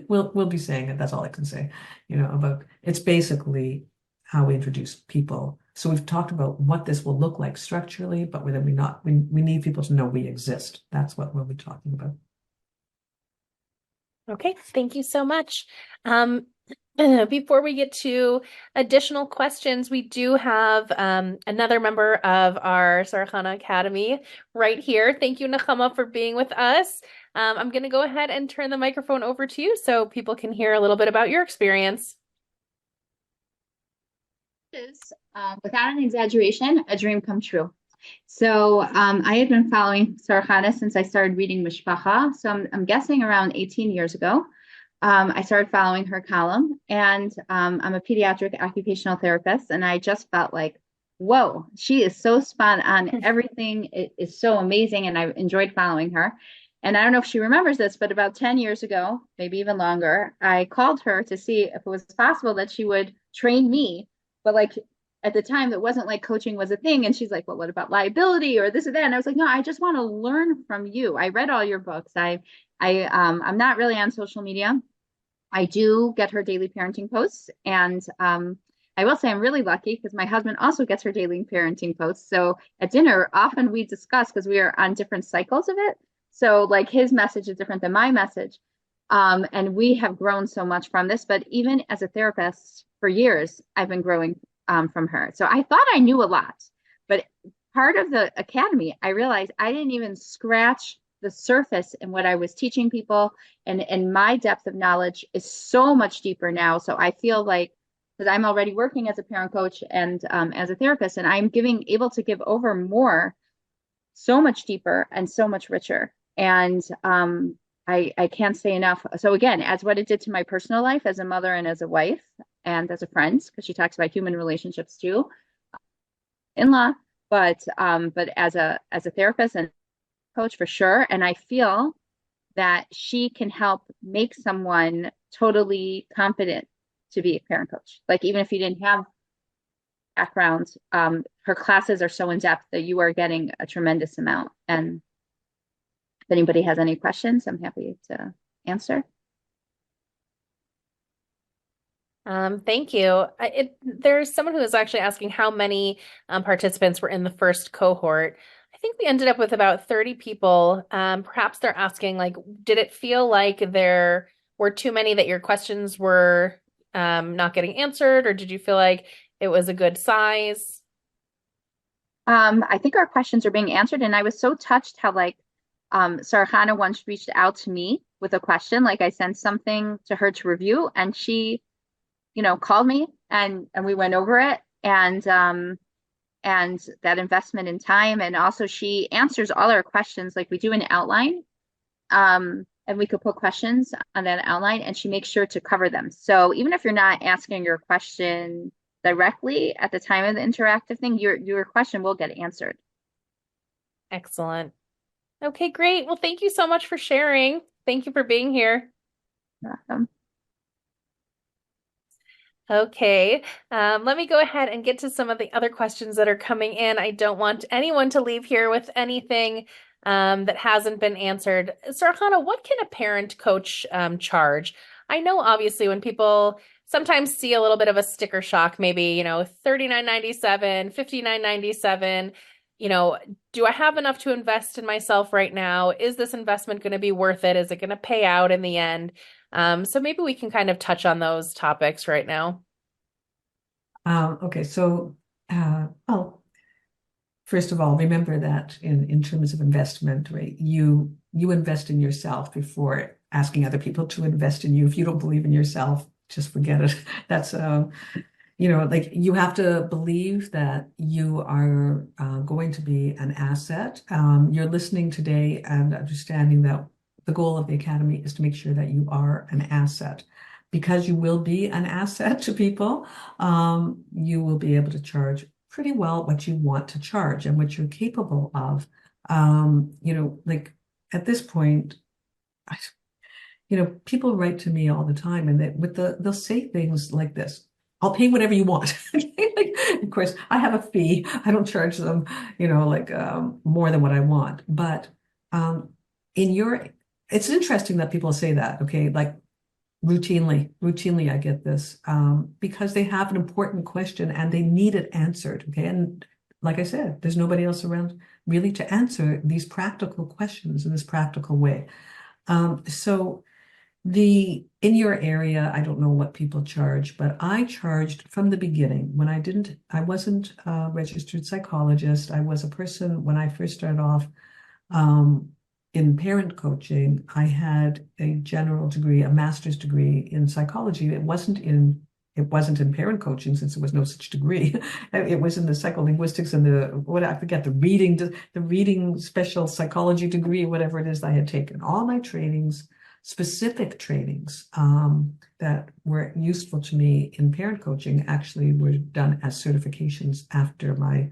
S2: We'll be saying it. That's all I can say. About it's basically how we introduce people. So we've talked about what this will look like structurally, but we need people to know we exist. That's what we'll be talking about.
S1: Okay, thank you so much. Before we get to additional questions, we do have another member of our Sarahana Academy right here. Thank you, Nechama, for being with us. I'm going to go ahead and turn the microphone over to you so people can hear a little bit about your experience.
S4: Is, without an exaggeration, a dream come true. So I had been following Sarahana since I started reading Mishpacha. So I'm guessing around 18 years ago. I started following her column, and I'm a pediatric occupational therapist, and I just felt like, whoa, she is so spot on. Everything is so amazing, and I enjoyed following her. And I don't know if she remembers this, but about 10 years ago, maybe even longer, I called her to see if it was possible that she would train me. But like at the time, it wasn't like coaching was a thing. And she's like, well, what about liability or this or that? And I was like, no, I just want to learn from you. I read all your books. I'm not really on social media. I do get her daily parenting posts, and I will say I'm really lucky because my husband also gets her daily parenting posts. So at dinner, often we discuss because we are on different cycles of it. So like his message is different than my message. And we have grown so much from this, but even as a therapist for years, I've been growing from her. So I thought I knew a lot, but part of the academy, I realized I didn't even scratch the surface in what I was teaching people, and my depth of knowledge is so much deeper now. So I feel like because I'm already working as a parent coach and as a therapist, and I'm able to give over more, so much deeper and so much richer. And I can't say enough. So again, as what it did to my personal life as a mother and as a wife and as a friend, because she talks about human relationships too, in-law, but as a therapist and coach for sure. And I feel that she can help make someone totally competent to be a parent coach. Like even if you didn't have background, her classes are so in depth that you are getting a tremendous amount. And if anybody has any questions, I'm happy to answer.
S1: Thank you. There's someone who is actually asking how many participants were in the first cohort. I think we ended up with about 30 people. Perhaps they're asking, like, did it feel like there were too many that your questions were not getting answered, or did you feel like it was a good size?
S4: I think our questions are being answered, and I was so touched how like Sarahana once reached out to me with a question. Like I sent something to her to review, and she, called me and we went over it, and that investment in time, and also she answers all our questions. Like we do an outline, and we could put questions on that outline, and she makes sure to cover them. So even if you're not asking your question directly at the time of the interactive thing, your question will get answered.
S1: Excellent. Okay, great. Well, thank you so much for sharing. Thank you for being here.
S4: You're welcome.
S1: Okay, let me go ahead and get to some of the other questions that are coming in. I don't want anyone to leave here with anything that hasn't been answered. Sarahana, what can a parent coach charge? I know obviously when people sometimes see a little bit of a sticker shock, maybe, $39.97, $59.97, do I have enough to invest in myself right now? Is this investment going to be worth it? Is it going to pay out in the end? So maybe we can kind of touch on those topics right now.
S2: Okay, so well, first of all, remember that in terms of investment, right? You invest in yourself before asking other people to invest in you. If you don't believe in yourself, just forget it. That's like you have to believe that you are going to be an asset. You're listening today and understanding that the goal of the Academy is to make sure that you are an asset. Because you will be an asset to people, you will be able to charge pretty well what you want to charge and what you're capable of. Like at this point, people write to me all the time, and they'll say things like this: "I'll pay whatever you want." Like, of course, I have a fee. I don't charge them, more than what I want. But it's interesting that people say that. Okay, like routinely, I get this because they have an important question and they need it answered. Okay, and like I said, there's nobody else around really to answer these practical questions in this practical way. So In your area, I don't know what people charge, but I charged from the beginning when I wasn't a registered psychologist. I was a person when I first started off um, in parent coaching. I had a general degree, a master's degree in psychology. It wasn't in parent coaching since there was no such degree. It was in the psycholinguistics and I forget, the reading special psychology degree, whatever it is I had taken. All my trainings, specific trainings that were useful to me in parent coaching actually were done as certifications after my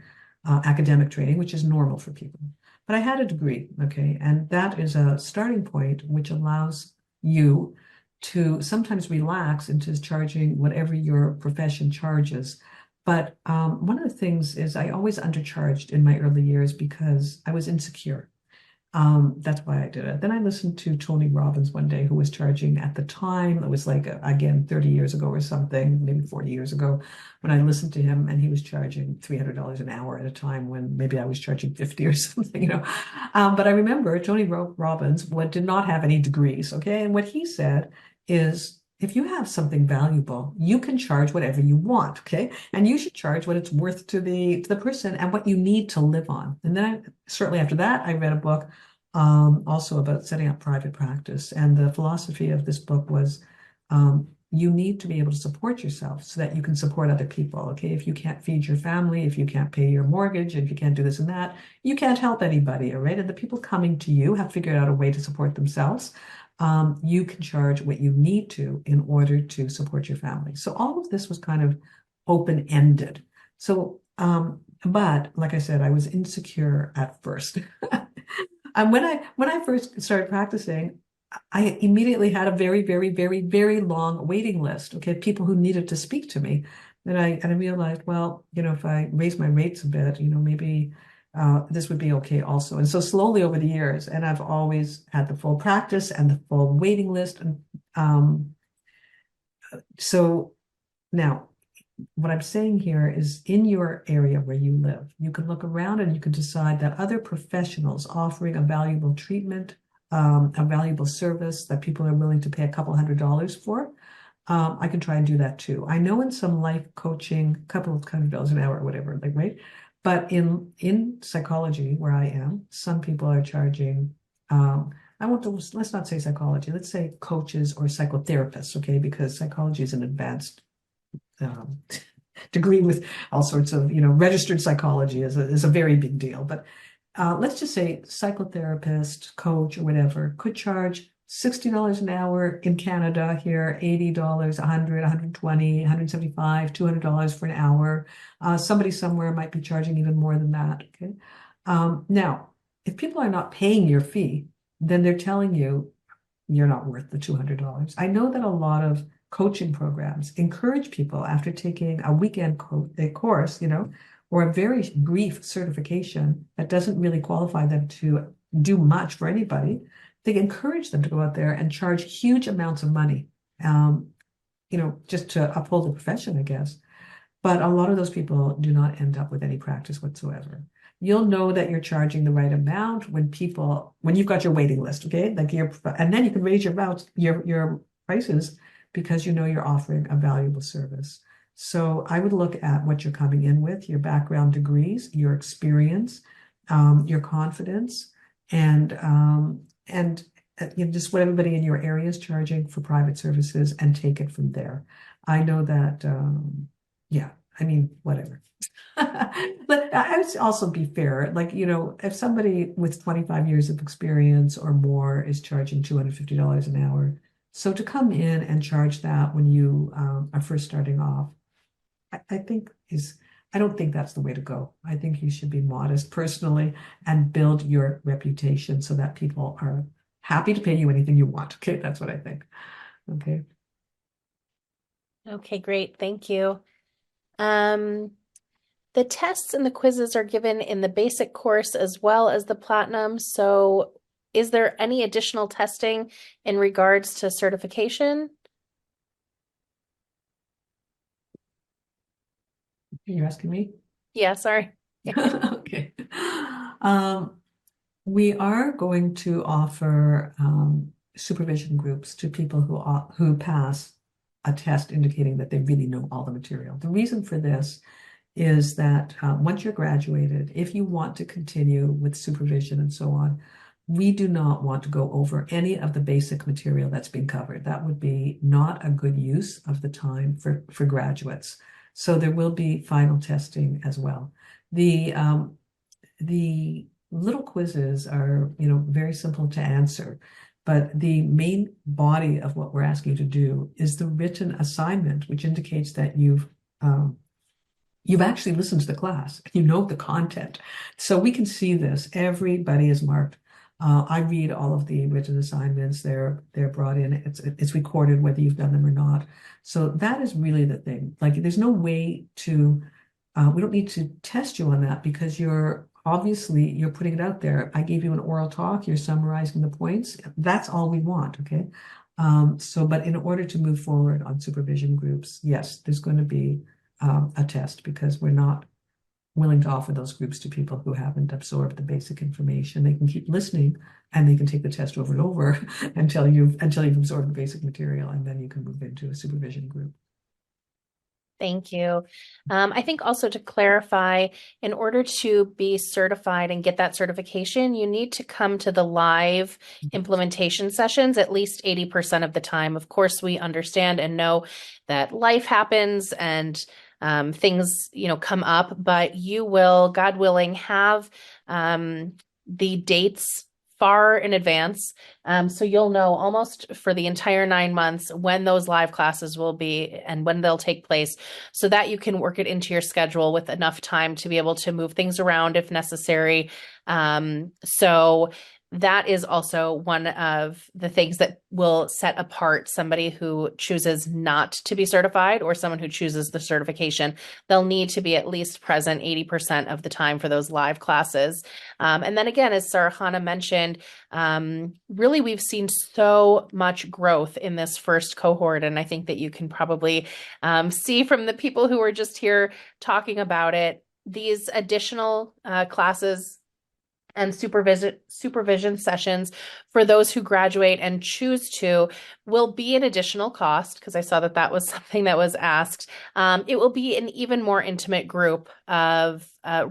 S2: academic training, which is normal for people. But I had a degree, okay, and that is a starting point which allows you to sometimes relax into charging whatever your profession charges. But one of the things is I always undercharged in my early years because I was insecure. That's why I did it. Then I listened to Tony Robbins one day, who was charging at the time, it was like, again, 30 years ago or something, maybe 40 years ago, when I listened to him, and he was charging $300 an hour at a time when maybe I was charging 50 or something. But I remember Tony Robbins did not have any degrees, okay? And what he said is, if you have something valuable, you can charge whatever you want, okay? And you should charge what it's worth to the person and what you need to live on. And then certainly after that, I read a book also about setting up private practice. And the philosophy of this book was you need to be able to support yourself so that you can support other people, okay? If you can't feed your family, if you can't pay your mortgage, if you can't do this and that, you can't help anybody, all right? And the people coming to you have figured out a way to support themselves. You can charge what you need to in order to support your family. So all of this was kind of open-ended. So, but like I said, I was insecure at first. And when I first started practicing, I immediately had a very, very, very, very long waiting list, okay, people who needed to speak to me. And I realized, well, if I raise my rates a bit, maybe this would be okay also. And so slowly over the years, and I've always had the full practice and the full waiting list. And so now what I'm saying here is, in your area where you live, you can look around and you can decide that other professionals offering a valuable treatment, a valuable service that people are willing to pay a couple $100s for. I can try and do that too. I know in some life coaching, a couple of $100 an hour or whatever, like, right? But in psychology, where I am, some people are charging, let's not say psychology, let's say coaches or psychotherapists, okay? Because psychology is an advanced degree with all sorts of, registered psychology is a very big deal. But let's just say psychotherapist, coach, or whatever could charge $60 an hour in Canada here, $80, $100, $120, $175, $200 for an hour. Somebody somewhere might be charging even more than that. Okay. Now, if people are not paying your fee, then they're telling you you're not worth the $200. I know that a lot of coaching programs encourage people, after taking a weekend course, or a very brief certification that doesn't really qualify them to do much for anybody, they encourage them to go out there and charge huge amounts of money, just to uphold the profession, I guess. But a lot of those people do not end up with any practice whatsoever. You'll know that you're charging the right amount when you've got your waiting list, okay? And then you can raise your prices because you're offering a valuable service. So I would look at what you're coming in with, your background degrees, your experience, your confidence, and just what everybody in your area is charging for private services, and take it from there. I know that, whatever. But I would also be fair. Like, if somebody with 25 years of experience or more is charging $250 an hour, so to come in and charge that when you are first starting off, I don't think that's the way to go. I think you should be modest personally and build your reputation so that people are happy to pay you anything you want. Okay, that's what I think. Okay.
S1: Okay, great. Thank you. The tests and the quizzes are given in the basic course as well as the platinum. So is there any additional testing in regards to certification?
S2: You're asking me?
S1: Yeah, sorry.
S2: Okay. We are going to offer supervision groups to people who pass a test indicating that they really know all the material. The reason for this is that once you're graduated, if you want to continue with supervision and so on, we do not want to go over any of the basic material that's been covered. That would be not a good use of the time for graduates. So there will be final testing as well. The little quizzes are, very simple to answer, but the main body of what we're asking you to do is the written assignment, which indicates that you've actually listened to the class, you know the content. So we can see this. Everybody is marked. I read all of the written assignments. They're brought in. It's recorded whether you've done them or not. So that is really the thing. Like, there's no way to. We don't need to test you on that because you're putting it out there. I gave you an oral talk. You're summarizing the points. That's all we want. Okay. But in order to move forward on supervision groups, yes, there's going to be a test because we're not willing to offer those groups to people who haven't absorbed the basic information. They can keep listening and they can take the test over and over until you've absorbed the basic material, and then you can move into a supervision group.
S1: Thank you. I think also to clarify, in order to be certified and get that certification, you need to come to the live implementation sessions at least 80% of the time. Of course, we understand and know that life happens and things, come up, but you will, God willing, have the dates far in advance. So you'll know almost for the entire 9 months when those live classes will be and when they'll take place, so that you can work it into your schedule with enough time to be able to move things around if necessary. So that is also one of the things that will set apart somebody who chooses not to be certified or someone who chooses the certification. They'll need to be at least present 80% of the time for those live classes. And then again, as Chana mentioned, really we've seen so much growth in this first cohort. And I think that you can probably see from the people who were just here talking about it, these additional classes and supervision sessions for those who graduate and choose to will be an additional cost, because I saw that was something that was asked. It will be an even more intimate group of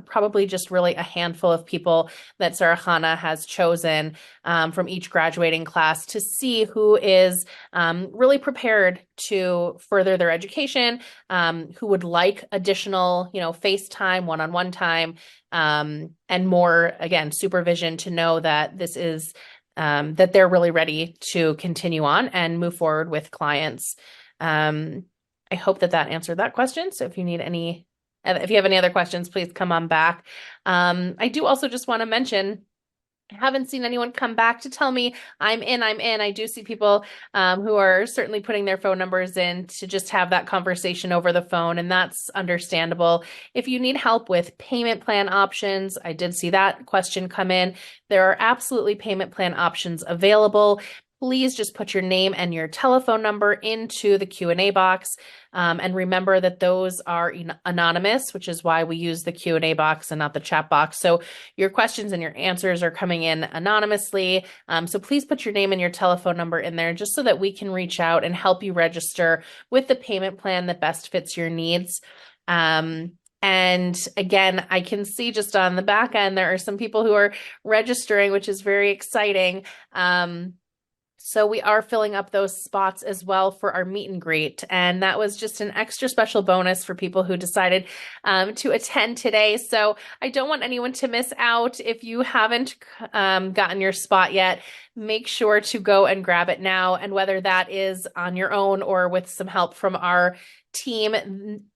S1: probably just really a handful of people that Chana has chosen from each graduating class to see who is really prepared to further their education, who would like additional, FaceTime, one-on-one time, and more, again, supervision to know that this is, that they're really ready to continue on and move forward with clients. I hope that answered that question. So if you have any other questions, please come on back. I do also just want to mention, I haven't seen anyone come back to tell me I'm in. I do see people who are certainly putting their phone numbers in to just have that conversation over the phone, and that's understandable. If you need help with payment plan options, I did see that question come in. There are absolutely payment plan options available. Please just put your name and your telephone number into the Q&A box. And remember that those are anonymous, which is why we use the Q&A box and not the chat box. So your questions and your answers are coming in anonymously. So please put your name and your telephone number in there just so that we can reach out and help you register with the payment plan that best fits your needs. And again, I can see just on the back end, there are some people who are registering, which is very exciting. So we are filling up those spots as well for our meet and greet. And that was just an extra special bonus for people who decided to attend today. So I don't want anyone to miss out. If you haven't gotten your spot yet, make sure to go and grab it now. And whether that is on your own or with some help from our team,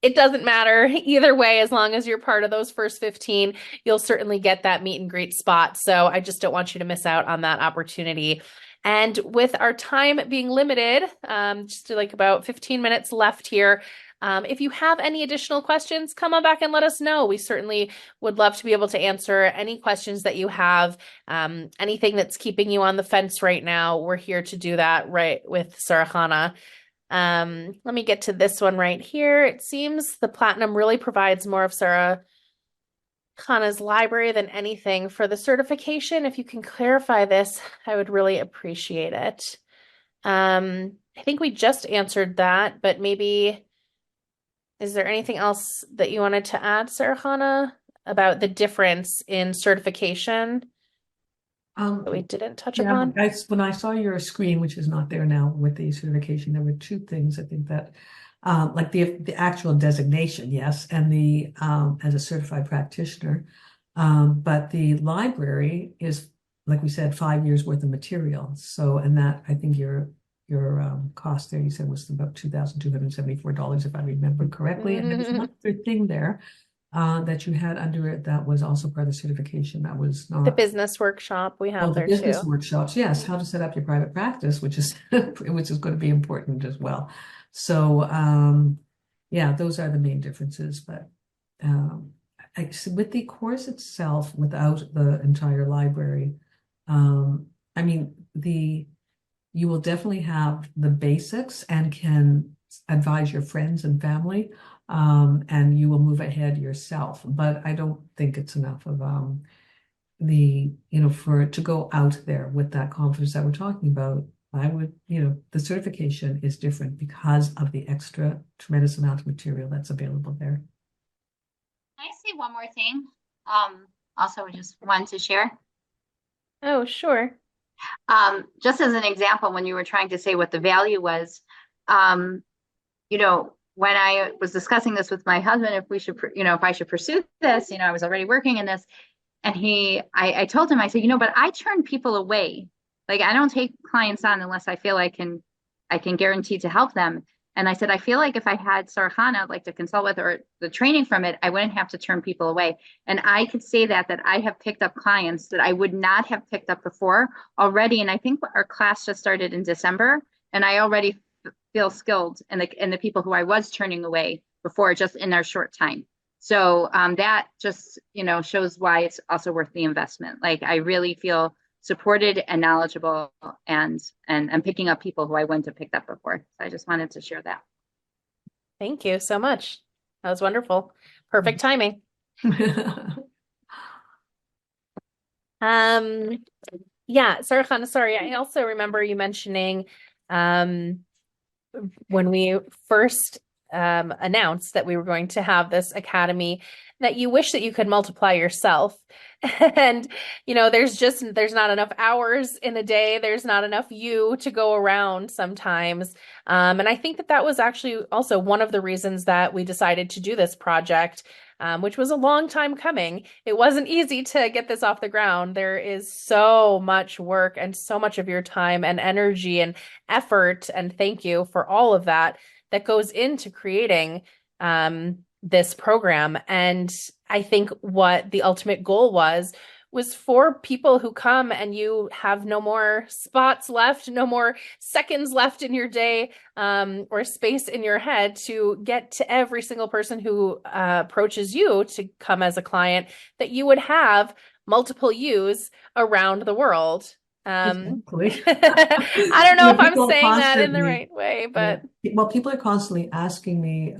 S1: it doesn't matter either way. As long as you're part of those first 15, you'll certainly get that meet and greet spot. So I just don't want you to miss out on that opportunity. And with our time being limited, just like about 15 minutes left here, if you have any additional questions, come on back and let us know. We certainly would love to be able to answer any questions that you have, anything that's keeping you on the fence right now. We're here to do that right with Chana. Let me get to this one right here. It seems the Platinum really provides more of Chana's library than anything. For the certification, if you can clarify this, I would really appreciate it. I think we just answered that, but maybe is there anything else that you wanted to add, Sarah Chana, about the difference in certification that we didn't touch
S2: Yeah,
S1: upon?
S2: when I saw your screen, which is not there now with the certification, there were two things I think that, like the actual designation, yes, and the as a certified practitioner, but the library is, like we said, 5 years worth of material. So, and that I think your cost there, you said, was about $2,274, if I remember correctly. And there was one other thing there that you had under it that was also part of the certification that was
S1: The
S2: not.
S1: business workshop we
S2: Oh,
S1: have
S2: the
S1: there
S2: business
S1: too.
S2: workshops, yes, how to set up your private practice, which is which is going to be important as well. So yeah, those are the main differences. But with the course itself, without the entire library, I mean, you will definitely have the basics and can advise your friends and family, and you will move ahead yourself. But I don't think it's enough of for to go out there with that confidence that we're talking about. I would, the certification is different because of the extra tremendous amount of material that's available there.
S4: Can I say one more thing? Also, I just wanted to share.
S1: Oh, sure.
S4: Just as an example, when you were trying to say what the value was, when I was discussing this with my husband, if we should, if I should pursue this, I was already working in this. And I told him, I said, but I turn people away. Like, I don't take clients on unless I feel I can guarantee to help them. And I said, I feel like if I had Sarah Chana, like to consult with, or the training from it, I wouldn't have to turn people away. And I could say that I have picked up clients that I would not have picked up before already. And I think our class just started in December, and I already feel skilled in the people who I was turning away before, just in our short time. So that just, shows why it's also worth the investment. Like, I really feel supported and knowledgeable, and picking up people who I wouldn't have picked up before. So I just wanted to share that.
S1: Thank you so much. That was wonderful. Perfect timing. Yeah, Sarah Chana, sorry. I also remember you mentioning when we first announced that we were going to have this academy, that you wish that you could multiply yourself. And, there's not enough hours in a day. There's not enough you to go around sometimes. And I think that was actually also one of the reasons that we decided to do this project, which was a long time coming. It wasn't easy to get this off the ground. There is so much work and so much of your time and energy and effort, and thank you for all of that goes into creating this program. And I think what the ultimate goal was for people who come and you have no more spots left, no more seconds left in your day, or space in your head, to get to every single person who approaches you to come as a client, that you would have multiple yous around the world.
S2: Exactly.
S1: I don't know if I'm
S2: people
S1: saying that in the
S2: constantly,
S1: right way, but
S2: well, people are constantly asking me,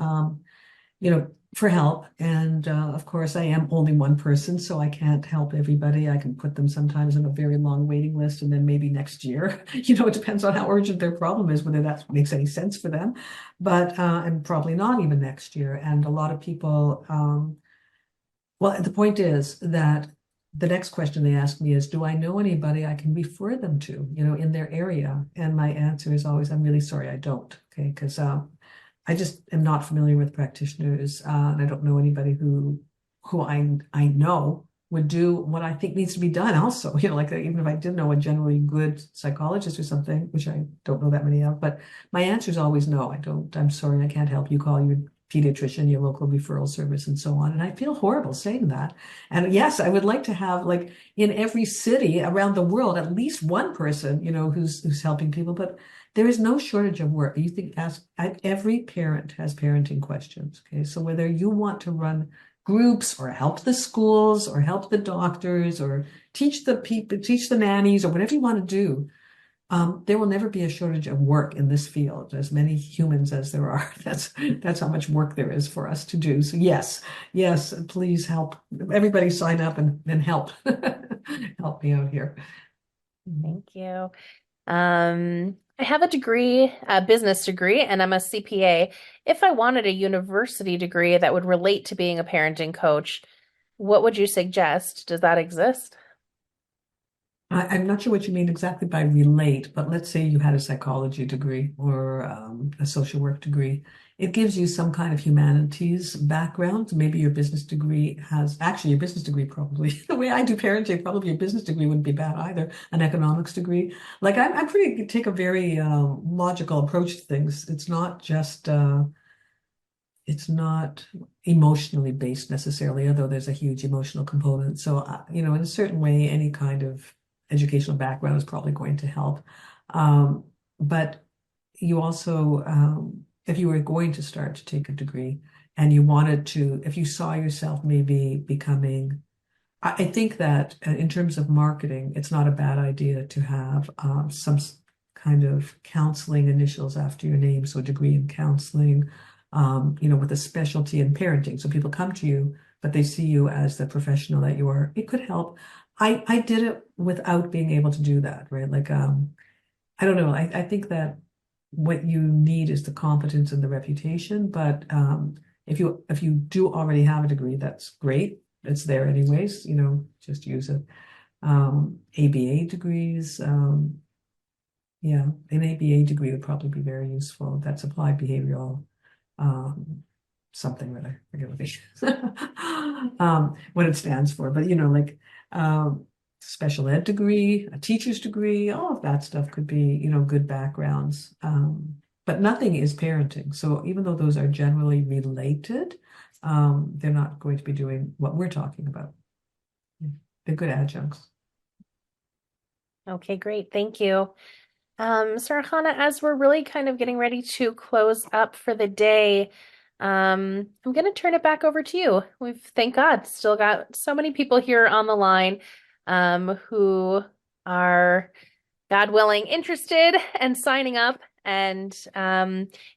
S2: for help. And of course, I am only one person, so I can't help everybody. I can put them sometimes on a very long waiting list, and then maybe next year, it depends on how urgent their problem is, whether that makes any sense for them. But, and probably not even next year. And a lot of people, well, the point is that the next question they ask me is, do I know anybody I can refer them to, in their area? And my answer is always, I'm really sorry, I don't. Okay, because I just am not familiar with practitioners, and I don't know anybody who I know would do what I think needs to be done also. Like, even if I did know a generally good psychologist or something, which I don't know that many of, but my answer is always no, I don't. I'm sorry, I can't help you. Call your pediatrician, your local referral service, and so on. And I feel horrible saying that. And yes, I would like to have, like, in every city around the world, at least one person, who's helping people, but there is no shortage of work. You think every parent has parenting questions. Okay, so whether you want to run groups or help the schools or help the doctors or teach the nannies or whatever you want to do, There will never be a shortage of work in this field, as many humans as there are. That's how much work there is for us to do. So yes, yes, please help. Everybody sign up and help. Help me out here.
S1: Thank you. I have a degree, a business degree, and I'm a CPA. If I wanted a university degree that would relate to being a parenting coach, what would you suggest? Does that exist?
S2: I'm not sure what you mean exactly by relate, but let's say you had a psychology degree or a social work degree. It gives you some kind of humanities background. Maybe your business degree has, actually, your business degree probably, the way I do parenting, probably your business degree wouldn't be bad either. An economics degree. Like I'm pretty, take a very logical approach to things. It's not emotionally based necessarily, although there's a huge emotional component. So, in a certain way, any kind of educational background is probably going to help. But you also, if you were going to start to take a degree and you wanted to, if you saw yourself maybe becoming, I think that in terms of marketing, it's not a bad idea to have some kind of counseling initials after your name. So, a degree in counseling, with a specialty in parenting. So, people come to you, but they see you as the professional that you are. It could help. I did it without being able to do that, right? Like, I don't know. I think that what you need is the competence and the reputation. But if you do already have a degree, that's great. It's there anyways, just use it. ABA degrees, yeah, an ABA degree would probably be very useful. That's applied behavioral, something rather, I forget what what it stands for, but like special ed degree, a teacher's degree, all of that stuff could be, good backgrounds. But nothing is parenting. So even though those are generally related, they're not going to be doing what we're talking about. They're good adjuncts.
S1: Okay, great. Thank you. Sarah Chana, as we're really kind of getting ready to close up for the day, I'm going to turn it back over to you. We've, thank God, still got so many people here on the line, who are, God willing, interested and signing up. And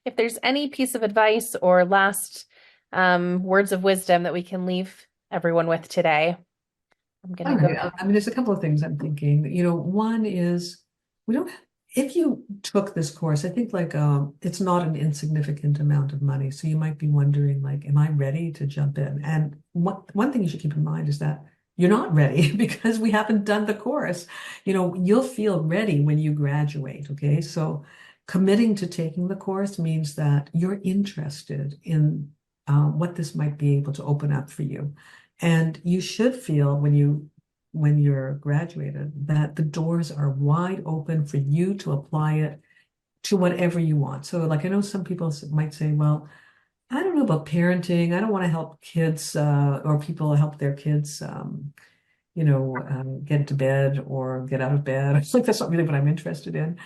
S1: if there's any piece of advice or last words of wisdom that we can leave everyone with today, I'm going
S2: All
S1: to
S2: right.
S1: go.
S2: I mean, there's a couple of things I'm thinking. One is we don't, if you took this course, I think like it's not an insignificant amount of money. So you might be wondering, like, am I ready to jump in? And one thing you should keep in mind is that you're not ready because we haven't done the course. You'll feel ready when you graduate. Okay. So committing to taking the course means that you're interested in what this might be able to open up for you. And you should feel when you're graduated that the doors are wide open for you to apply it to whatever you want. So like I know some people might say, well, I don't know about parenting. I don't want to help kids or people help their kids get into bed or get out of bed. It's like that's not really what I'm interested in.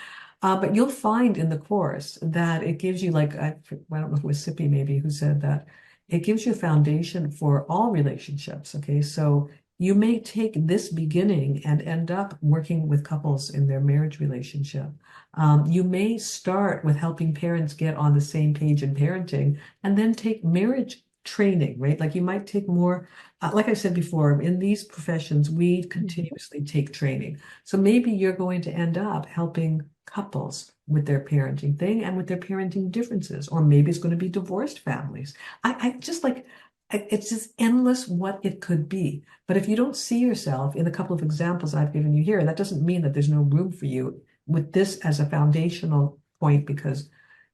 S2: But you'll find in the course that it gives you I don't know if it was Sippy maybe who said that it gives you a foundation for all relationships. Okay, so you may take this beginning and end up working with couples in their marriage relationship. You may start with helping parents get on the same page in parenting and then take marriage training, right? Like you might take more, like I said before, in these professions, we continuously take training. So maybe you're going to end up helping couples with their parenting thing and with their parenting differences, or maybe it's going to be divorced families. I just like, it's just endless what it could be. But if you don't see yourself in a couple of examples I've given you here, that doesn't mean that there's no room for you with this as a foundational point, because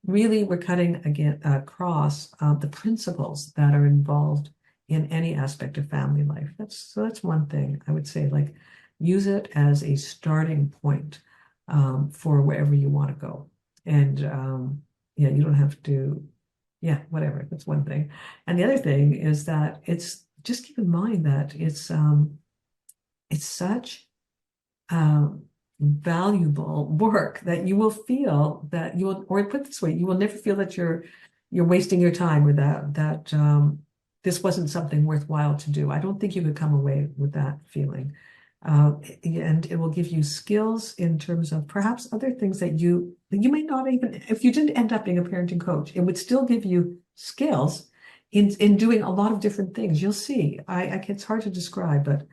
S2: really we're cutting again across the principles that are involved in any aspect of family life. That's one thing I would say, like use it as a starting point for wherever you want to go. And yeah, you don't have to, yeah, whatever. That's one thing. And the other thing is that it's just keep in mind that it's such valuable work that you will feel that you will, or put it this way, you will never feel that you're wasting your time, or that this wasn't something worthwhile to do. I don't think you could come away with that feeling. And it will give you skills in terms of perhaps other things that you may not even, if you didn't end up being a parenting coach, it would still give you skills in doing a lot of different things. You'll see. It's hard to describe, but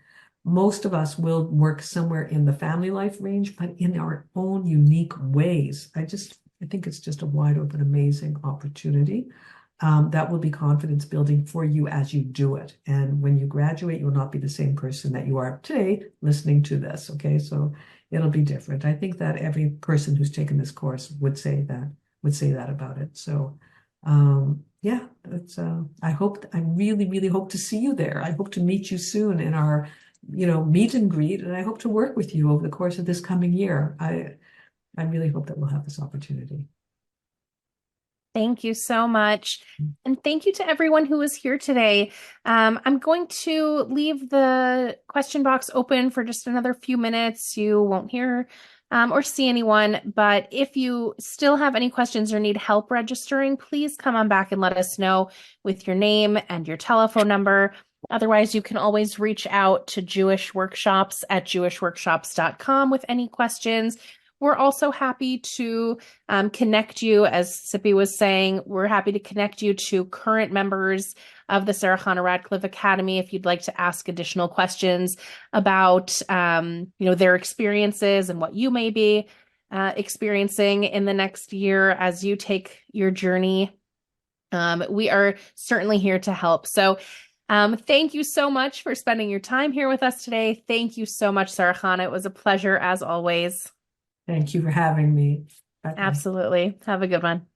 S2: most of us will work somewhere in the family life range, but in our own unique ways. I think it's just a wide open, amazing opportunity. That will be confidence building for you as you do it. And when you graduate, you'll not be the same person that you are today listening to this. Okay. So it'll be different. I think that every person who's taken this course would say that about it. So, yeah, I really, really hope to see you there. I hope to meet you soon in our, meet and greet. And I hope to work with you over the course of this coming year. I really hope that we'll have this opportunity.
S1: Thank you so much. And thank you to everyone who was here today. I'm going to leave the question box open for just another few minutes. You won't hear or see anyone, but if you still have any questions or need help registering, please come on back and let us know with your name and your telephone number. Otherwise, you can always reach out to Jewish Workshops at jewishworkshops.com with any questions. We're also happy to connect you, as Sippy was saying, we're happy to connect you to current members of the Sarah Chana Radcliffe Academy if you'd like to ask additional questions about their experiences and what you may be experiencing in the next year as you take your journey. We are certainly here to help. So thank you so much for spending your time here with us today. Thank you so much, Sarah Chana. It was a pleasure as always.
S2: Thank you for having me. Bye-bye.
S1: Absolutely. Have a good one.